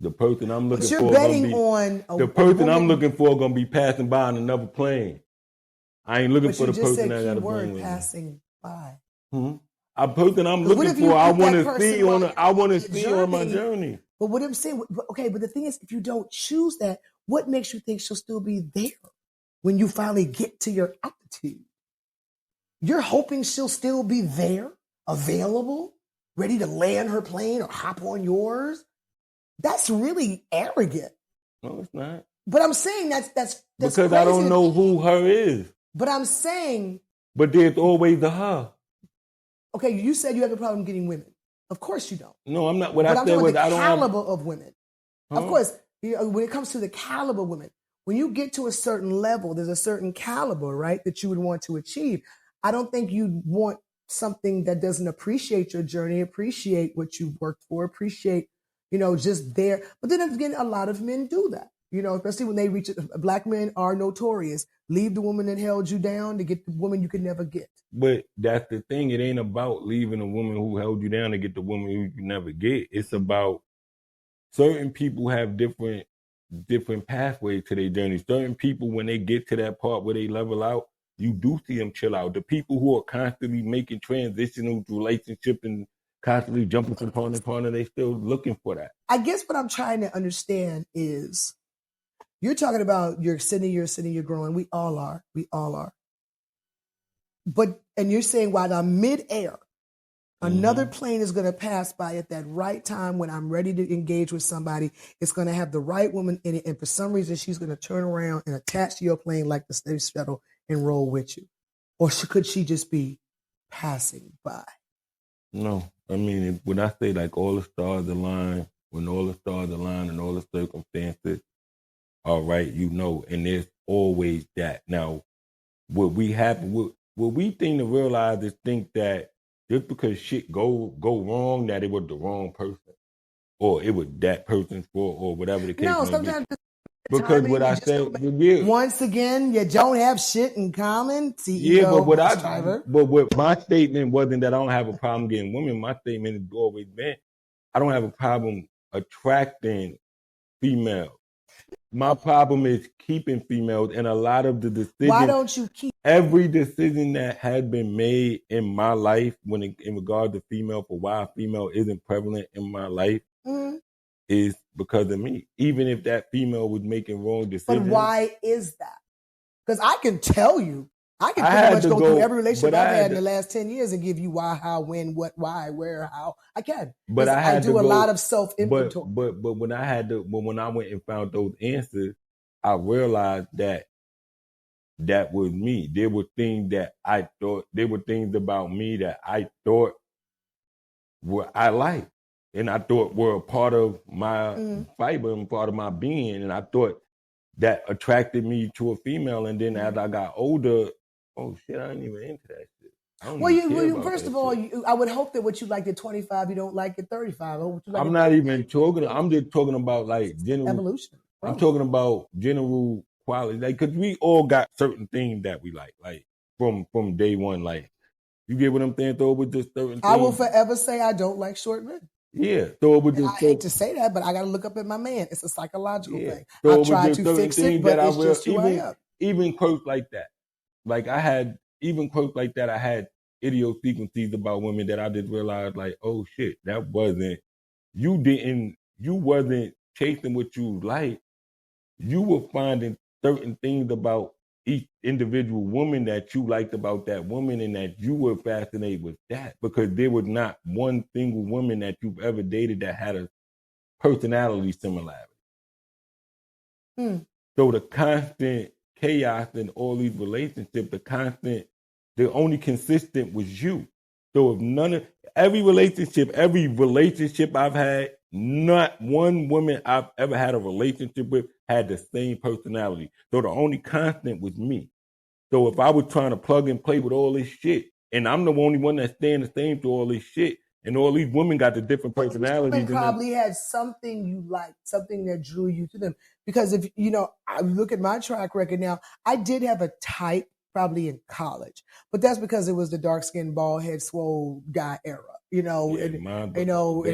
The person I'm looking for... I'm looking for going to be passing by on another plane. I ain't looking for the person I got to bring with passing by. A person I'm looking for, I want to see on my journey. But what I'm saying, okay, but the thing is, if you don't choose that, what makes you think she'll still be there when you finally get to your altitude? You're hoping she'll still be there, available, ready to land her plane or hop on yours? That's really arrogant. No, it's not. But I'm saying that's because crazy. I don't know who her is. But I'm saying... But there's always the her. Okay, you said you have a problem getting women. Of course you don't. No, I'm not. What I said was I don't have... the caliber of women. Of course, when it comes to the caliber of women, when you get to a certain level, there's a certain caliber, right, that you would want to achieve. I don't think you want something that doesn't appreciate your journey, appreciate what you've worked for, appreciate, just there. But then again, a lot of men do that. Especially when they reach it. Black men are notorious. Leave the woman that held you down to get the woman you could never get. But that's the thing. It ain't about leaving a woman who held you down to get the woman who you could never get. It's about certain people have different pathways to their journey. Certain people, when they get to that part where they level out, you do see them chill out. The people who are constantly making transitional relationships and constantly jumping from corner to corner, they still looking for that. I guess what I'm trying to understand is, you're talking about you're growing. We all are. And you're saying while I'm midair, another plane is going to pass by at that right time when I'm ready to engage with somebody. It's going to have the right woman in it. And for some reason, she's going to turn around and attach to your plane like the space shuttle and roll with you. Or could she just be passing by? No. I mean, when I say like all the stars align, when all the stars align and all the circumstances, all right, and there's always that. Now, what we think to realize is think that just because shit go wrong, that it was the wrong person, or it was that person's fault, or whatever the case may be. Sometimes because what I said, once again, you don't have shit in common. CEO, but what my statement wasn't that I don't have a problem getting women. My statement has always been I don't have a problem attracting females. My problem is keeping females, and a lot of the decisions. Why don't you keep every decision that had been made in my life in regard to female, for why a female isn't prevalent in my life, is because of me. Even if that female was making wrong decisions. But why is that? Because I can tell you, I can pretty much go through every relationship I've had in the last 10 years and give you why, how, when, what, why, where, how. I can. But I do a lot of self-inventory. But when I went and found those answers, I realized that was me. There were things about me that I thought I liked. And I thought were a part of my fiber and part of my being. And I thought that attracted me to a female. And then as I got older, oh shit, I ain't even into that shit. First of all, I would hope that what you like at 25, you don't like at 35. I'm not even talking. I'm just talking about like general evolution. I'm talking about general quality, like because we all got certain things that we like from day one. Like you get what I'm saying? Though with just certain things. I will forever say I don't like short men. Yeah, so it would just. I hate to say that, but I got to look up at my man. It's a psychological thing. So I try to fix it, but it's just who I am. Even quotes like that, like I had I had idiosyncrasies about women that I just realized, like, oh shit, that wasn't you wasn't chasing what you like. You were finding certain things about each individual woman that you liked about that woman and that you were fascinated with that, because there was not one single woman that you've ever dated that had a personality similarity. So the constant chaos in all these relationships, the only consistent was you. So if every relationship I've had, not one woman I've ever had a relationship with had the same personality. So the only constant was me. So if I was trying to plug and play with all this shit, and I'm the only one that's staying the same through all this shit, and all these women got the different personalities. Women probably had something you liked, something that drew you to them. Because if I look at my track record now, I did have a type probably in college, but that's because it was the dark skinned, bald head, swole guy era. And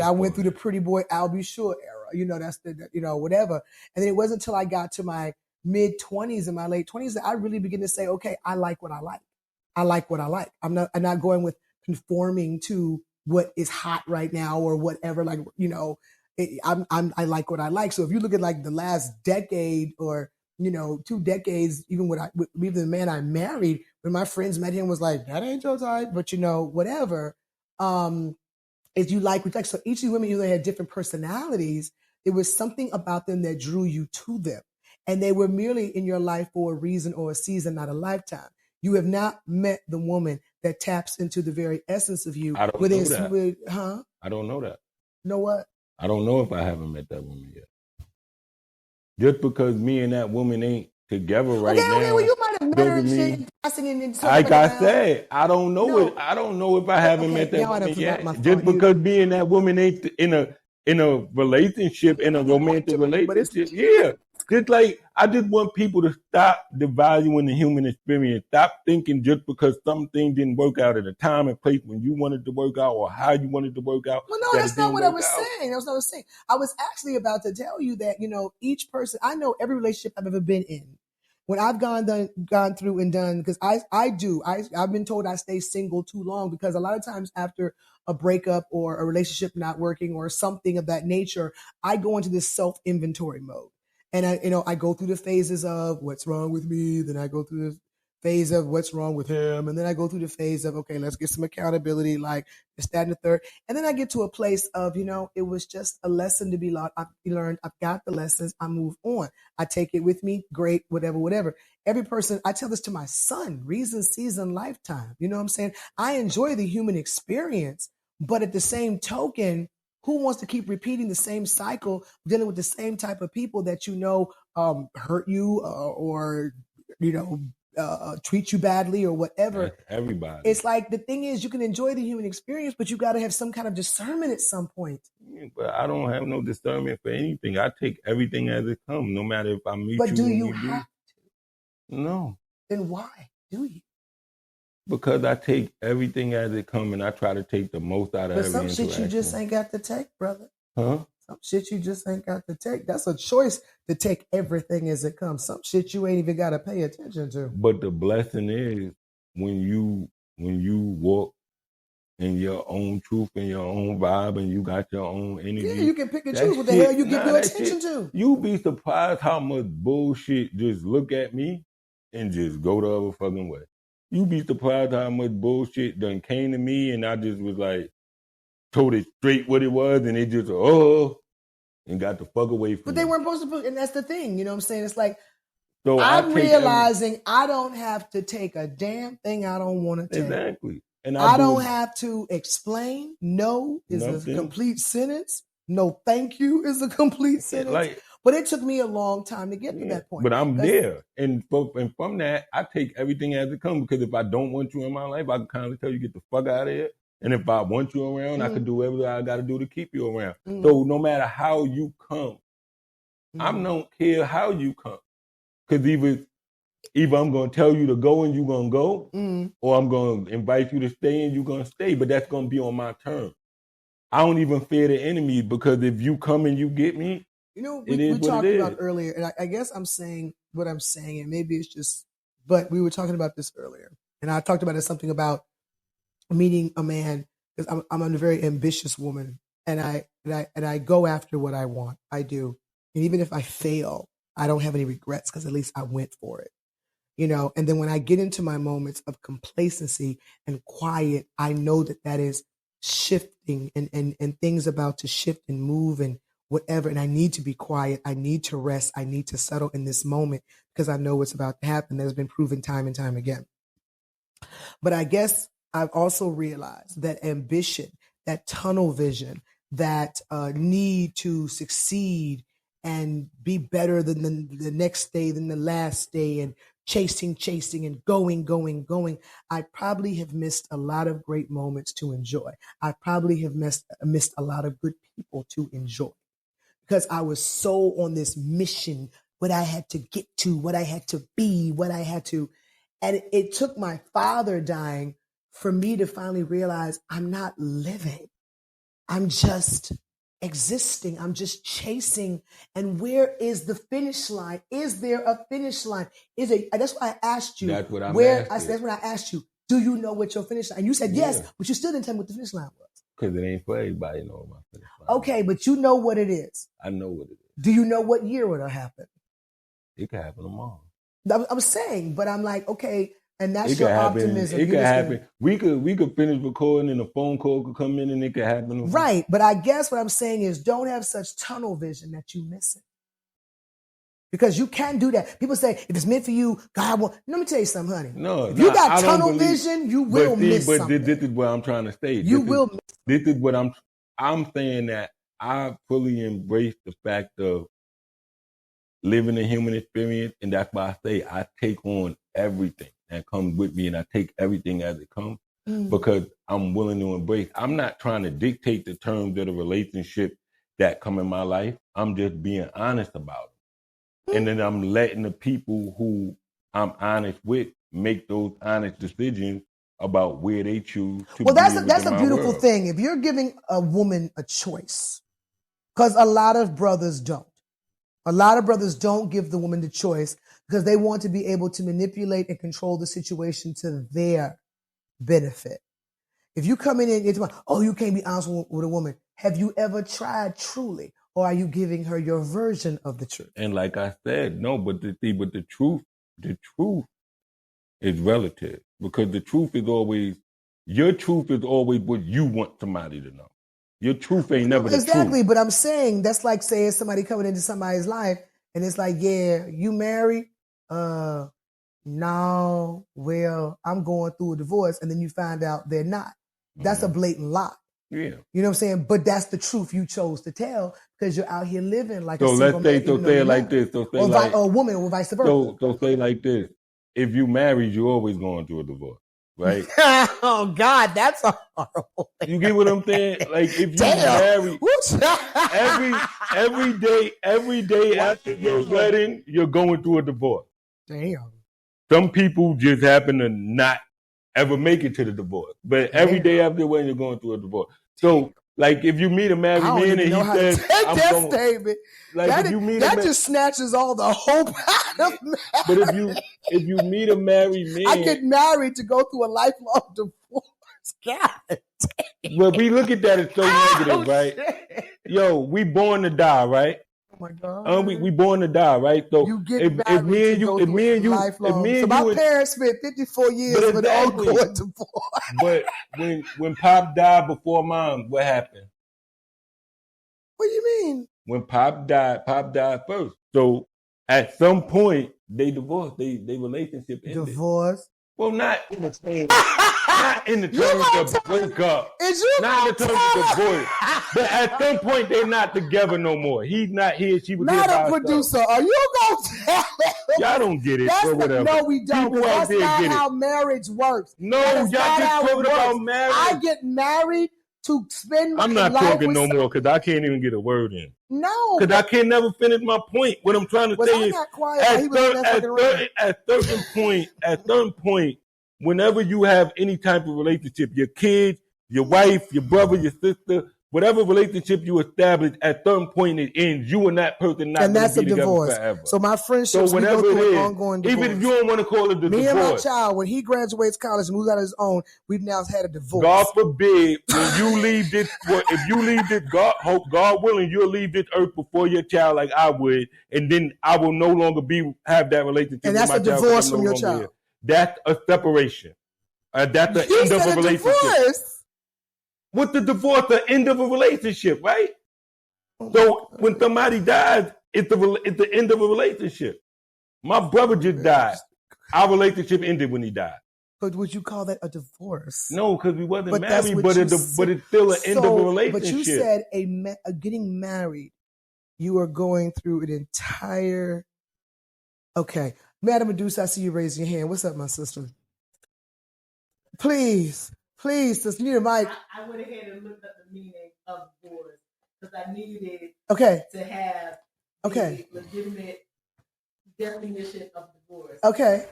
I went through the pretty boy I'll be sure era. That's the whatever. And then it wasn't until I got to my mid 20s and my late 20s that I really began to say, okay, I like what I like. I like what I like. I'm not going with conforming to what is hot right now or whatever. Like, I like what I like. So if you look at like the last decade or 2 decades, even even the man I married, when my friends met him, was like, that ain't your type, but whatever. Is you like reflect. So each of the women, they had different personalities. There was something about them that drew you to them. And they were merely in your life for a reason or a season, not a lifetime. You have not met the woman that taps into the very essence of you. I don't know that. I don't know that. Know what? I don't know if I haven't met that woman yet. Just because me and that woman ain't together right now. Okay, well, you might have met her and shit, passing and like I said, I don't know it. I don't know if I haven't met that woman yet. Just because me and that woman ain't in a relationship, in a romantic relationship, yeah. Just like I just want people to stop devaluing the human experience. Stop thinking just because something didn't work out at a time and place when you wanted to work out or how you wanted to work out. Well, no, that's not what I was saying. That's not what I was saying. I was actually about to tell you that, each person, I know every relationship I've ever been in. When I've gone through and done, because I've been told I stay single too long, because a lot of times after a breakup or a relationship not working or something of that nature, I go into this self-inventory mode. And I go through the phases of what's wrong with me. Then I go through the phase of what's wrong with him. And then I go through the phase of, okay, let's get some accountability, like this, that, and the third. And then I get to a place of, it was just a lesson to be learned. I've got the lessons. I move on. I take it with me. Great, whatever. Every person, I tell this to my son, reason, season, lifetime. You know what I'm saying? I enjoy the human experience, but at the same token, who wants to keep repeating the same cycle, dealing with the same type of people that hurt you or treat you badly or whatever? Everybody. It's like, the thing is, you can enjoy the human experience, but you got to have some kind of discernment at some point. Yeah, but I don't have no discernment for anything. I take everything as it comes, no matter if I meet you. But do you have to? No. Then why do you? Because I take everything as it comes, and I try to take the most out of every interaction. But some shit you just ain't got to take, brother. Huh? Some shit you just ain't got to take. That's a choice, to take everything as it comes. Some shit you ain't even got to pay attention to. But the blessing is when you walk in your own truth and your own vibe, and you got your own energy. Yeah, you can pick and choose what the hell you give your attention to. You be surprised how much bullshit just look at me and just go the other fucking way. You be surprised how much bullshit done came to me, and I just was like, told it straight what it was, and it just, and got the fuck away from me. But they weren't supposed to put, and that's the thing, you know what I'm saying? It's like, so I'm realizing I don't have to take a damn thing I don't want to take. Exactly. And I don't have to explain. No is a complete sentence. No, thank you is a complete sentence. But it took me a long time to get to that point. But I'm there. And from that, I take everything as it comes, because if I don't want you in my life, I can kindly tell you, get the fuck out of here. And if I want you around, I can do everything I got to do to keep you around. So no matter how you come, I don't care how you come. Because either I'm going to tell you to go and you're going to go, or I'm going to invite you to stay and you're going to stay, but that's going to be on my terms. I don't even fear the enemy, because if you come and you get me, we talked about earlier, and I guess I'm saying what I'm saying, and maybe it's just, but we were talking about this earlier, and I talked about something about meeting a man, because I'm a very ambitious woman, and I go after what I want. I do, and even if I fail, I don't have any regrets, because at least I went for it, And then when I get into my moments of complacency and quiet, I know that is shifting and things about to shift and move and whatever. And I need to be quiet. I need to rest. I need to settle in this moment, because I know what's about to happen. That's been proven time and time again. But I guess I've also realized that ambition, that tunnel vision, that need to succeed and be better than the next day, than the last day, and chasing and going. I probably have missed a lot of great moments to enjoy. I probably have missed a lot of good people to enjoy, because I was so on this mission, what I had to get to, what I had to be, and it took my father dying for me to finally realize I'm not living. I'm just existing. I'm just chasing. And where is the finish line? Is there a finish line? That's why I asked you. That's what That's what I asked you. Do you know what your finish line? And you said yes, but you still didn't tell me what the finish line was. Because it ain't for everybody to know my finish line. Okay, but you know what it is. I know what it is. Do you know what year it'll happen? It could happen tomorrow. I was saying, but I'm like, okay, and that's your optimism. It could happen. We could finish recording and a phone call could come in and it could happen. Right, but I guess what I'm saying is, don't have such tunnel vision that you miss it. Because you can do that. People say, if it's meant for you, God will. Let me tell you something, honey. No, if you got tunnel vision, you will miss something. But this is what I'm trying to say. This is what I'm saying, that I fully embrace the fact of living a human experience, and that's why I say I take on everything that comes with me, and I take everything as it comes, because I'm willing to embrace. I'm not trying to dictate the terms of the relationship that come in my life. I'm just being honest about it. And then I'm letting the people who I'm honest with make those honest decisions about where they choose to. Well, that's a beautiful thing. If you're giving a woman a choice, because a lot of brothers don't. A lot of brothers don't give the woman the choice because they want to be able to manipulate and control the situation to their benefit. If you come in and it's like, oh, you can't be honest with a woman. Have you ever tried truly? Or are you giving her your version of the truth? And like I said, no, but the truth is relative, because the truth is always, your truth is always what you want somebody to know. Your truth ain't never the truth. Exactly, but I'm saying that's like saying somebody coming into somebody's life and it's like, yeah, you married? No, well, I'm going through a divorce, and then you find out they're not. That's a blatant lie. Yeah. You know what I'm saying? But that's the truth you chose to tell because you're out here living like a single man. So say it like this. Or a woman, or vice versa. So say like this. If you married, you're always going through a divorce, right? Oh, God, that's a horrible thing. You get what I'm saying? Like, if you married, every day after your wedding, you're going through a divorce. Damn. Some people just happen to not ever make it to the divorce. But every day after your wedding, you're going through a divorce. So, like, if you meet a married man and he says, "I'm going," statement. Like, that just snatches all the hope out of me. But if you meet a married man, I get married to go through a lifelong divorce. God damn. But we look at that as so negative, right? Shit. Yo, we born to die, right? Oh my God. We born to die, right? So you get married if my parents spent 54 years with an uncle and divorce. But when Pop died before Mom, what happened? What do you mean? When Pop died first. So at some point they divorced. They relationship ended. Divorce. Well, not in the same, not in the terms of break up. Not in the terms of divorce. But at some point, they're not together no more. He's not here. She was not here a producer. Are you gonna tell him? Y'all don't get it. Or whatever. No, we don't. That's not how marriage works. No, y'all just talking about marriage. I get married to spend my life. I'm not talking no more because I can't even get a word in. No, because I can't never finish my point. What I'm trying to say is, at certain point, whenever you have any type of relationship, your kids, your wife, your brother, your sister, whatever relationship you establish, at certain point it ends. You and that person not going to be together forever. So my friendships, we go through an ongoing divorce. Even if you don't want to call it a divorce. Me and my child, when he graduates college and moves out on his own, we've now had a divorce. God forbid, when you leave this, if you leave this, God willing, you'll leave this earth before your child, like I would, and then I will no longer have that relationship. And that's with my a divorce from your child. Here. That's a separation. That's the end of a relationship. Divorce? With the divorce, the end of a relationship, right? So when somebody dies, it's the end of a relationship. My brother just died. Our relationship ended when he died. But would you call that a divorce? No, because we wasn't married, but it's still an end of a relationship. But you said getting married, you are going through an entire... Okay. Madam Medusa, I see you raising your hand. What's up, my sister? Please, sister, you need a mic. I went ahead and looked up the meaning of divorce because I needed to have the legitimate definition of divorce. Okay.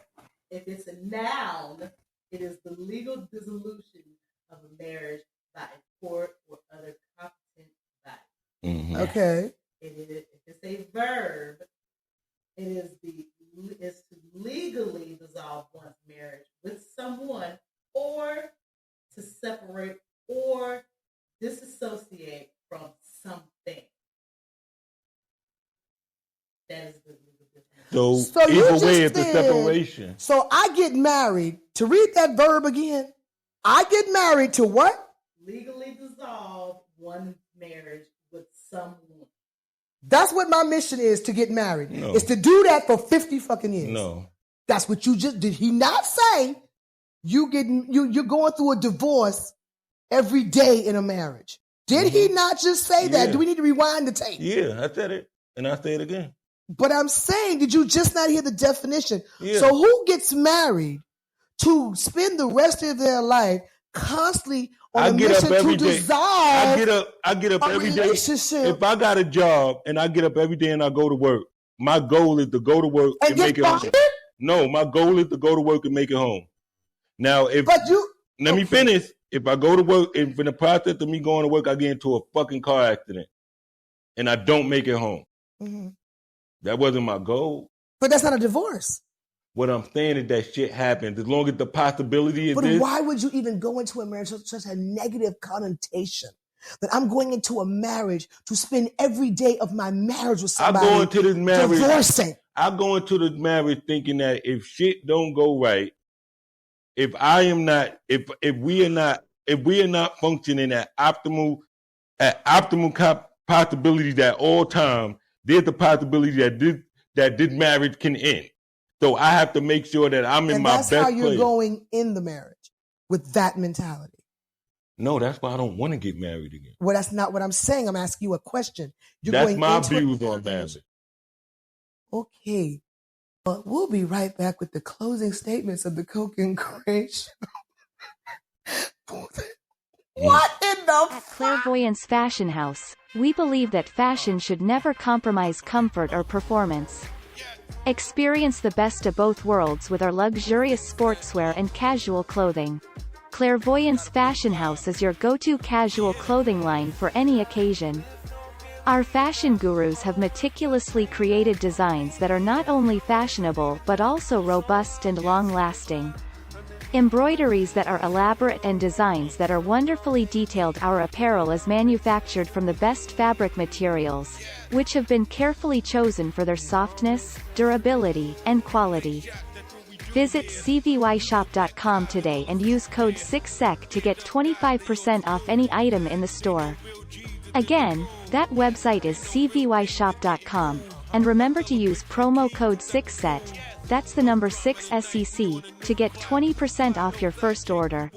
If it's a noun, it is the legal dissolution of a marriage by a court or other competent body. Mm-hmm. Okay. If it's a verb, it is to legally dissolve one's marriage with someone or to separate or disassociate from something. That is the legal definition. So either way, it's a separation. So I get married. To read that verb again, I get married to what? Legally dissolve one's marriage with someone. That's what my mission is, to get married. No. It's to do that for 50 fucking years. No. That's what you just did. He not say you're going through a divorce every day in a marriage? Did he not just say that? Yeah. Do we need to rewind the tape? Yeah, I said it, and I say it again. But I'm saying, did you just not hear the definition? Yeah. So who gets married to spend the rest of their life constantly on a mission to dissolve I get up every day. If I got a job and I get up every day and I go to work, my goal is to go to work and make it home. No, my goal is to go to work and make it home. Now, let me finish. If I go to work, if in the process of me going to work, I get into a fucking car accident and I don't make it home, that wasn't my goal. But that's not a divorce. What I'm saying is that shit happens. As long as the possibility is this. But why would you even go into a marriage with such a negative connotation? That I'm going into a marriage to spend every day of my marriage with somebody. I go into this marriage divorcing. I go into the marriage thinking that if shit don't go right, if we are not functioning at optimal possibilities at all times, there's the possibility that this marriage can end. So I have to make sure that I'm in my best place. And that's how you're going in the marriage, with that mentality. No, that's why I don't want to get married again. Well, that's not what I'm saying. I'm asking you a question. That's my views on marriage. Okay. But we'll be right back with the closing statements of the Cocoa and Crazed. What in the Clairvoyance Fashion House. We believe that fashion should never compromise comfort or performance. Experience the best of both worlds with our luxurious sportswear and casual clothing. Clairvoyance Fashion House is your go-to casual clothing line for any occasion. Our fashion gurus have meticulously created designs that are not only fashionable but also robust and long-lasting. Embroideries that are elaborate and designs that are wonderfully detailed. Our apparel is manufactured from the best fabric materials, which have been carefully chosen for their softness, durability, and quality. Visit cvyshop.com today and use code 6SEC to get 25% off any item in the store. Again, that website is cvyshop.com, and remember to use promo code 6SET, that's the number 6 SEC, to get 20% off your first order.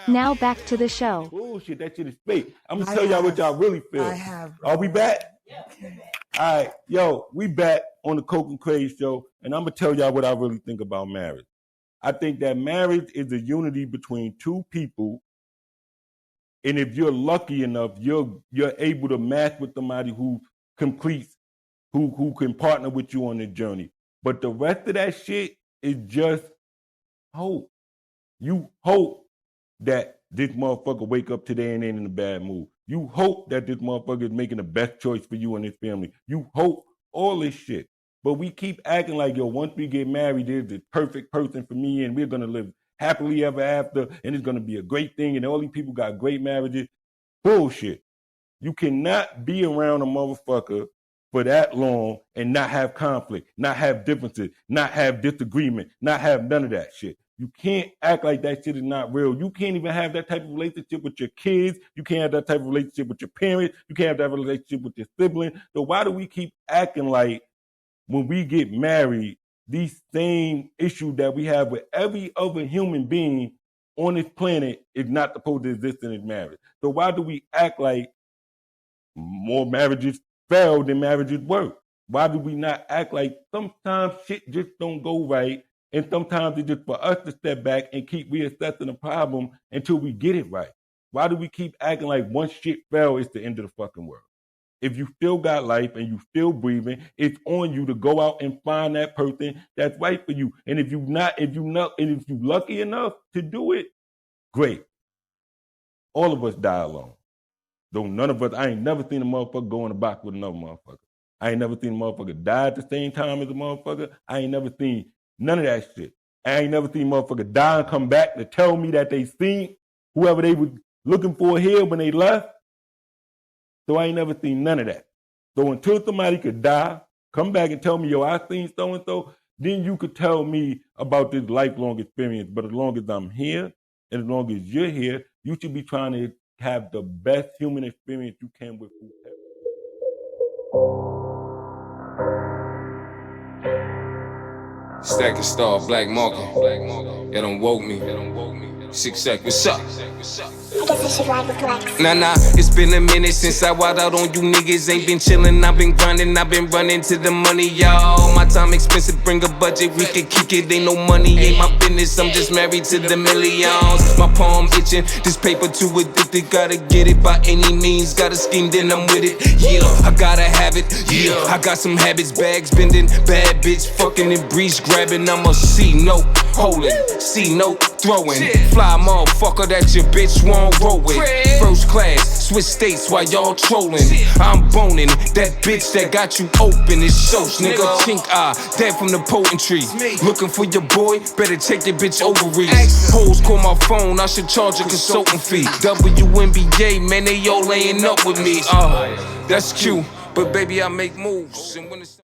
Now back to the show. Bullshit, that shit is fake. I'm gonna tell y'all what y'all really feel. I have. Are we back? Yeah. All right, yo, we back on the Cocoa and Crazed show, and I'm gonna tell y'all what I really think about marriage. I think that marriage is a unity between two people, and if you're lucky enough, you're able to match with somebody who completes, who can partner with you on the journey. But the rest of that shit is just hope. You hope that this motherfucker wake up today and ain't in a bad mood. You hope that this motherfucker is making the best choice for you and his family. You hope all this shit. But we keep acting like, yo, once we get married, there's the perfect person for me and we're going to live happily ever after and it's going to be a great thing and all these people got great marriages. Bullshit. You cannot be around a motherfucker for that long and not have conflict, not have differences, not have disagreement, not have none of that shit. You can't act like that shit is not real. You can't even have that type of relationship with your kids. You can't have that type of relationship with your parents. You can't have that relationship with your siblings. So why do we keep acting like when we get married, these same issues that we have with every other human being on this planet is not supposed to exist in this marriage? So why do we act like more marriages fail than marriages work? Why do we not act like sometimes shit just don't go right? And sometimes it's just for us to step back and keep reassessing the problem until we get it right. Why do we keep acting like once shit fell, it's the end of the fucking world? If you still got life and you still breathing, it's on you to go out and find that person that's right for you. And if you lucky enough to do it, great. All of us die alone. Though none of us, I ain't never seen a motherfucker go in a box with another motherfucker. I ain't never seen a motherfucker die at the same time as a motherfucker. I ain't never seen none of that shit. I ain't never seen a motherfucker die and come back to tell me that they seen whoever they was looking for here when they left. So I ain't never seen none of that. So until somebody could die, come back and tell me, yo, I seen so-and-so, then you could tell me about this lifelong experience. But as long as I'm here, and as long as you're here, you should be trying to have the best human experience you can with whoever. Stacking star, black market. It done woke me. 6 seconds, what's up? Nah, it's been a minute since I wild out on you niggas. Ain't been chillin', I've been grindin', I've been running to the money, y'all. My time expensive, bring a budget, we can kick it. Ain't no money, ain't my business, I'm just married to the millions. My palm itching, this paper too addicted. Gotta get it by any means, gotta scheme, then I'm with it. Yeah, I gotta have it, yeah. I got some habits, bags bending, bad bitch fucking and breeze grabbing. I'm a C-note holding, C-note throwing. Fly motherfucker that your bitch won't roll with. First class, switch states while y'all trolling. I'm boning that bitch that got you open. It's shows, nigga. Chink eye, dead from the potency. Looking for your boy, better check your bitch ovaries. Hoes call my phone, I should charge a consultant fee. WNBA, man, they all laying up with me. That's cute, but baby, I make moves. And when it's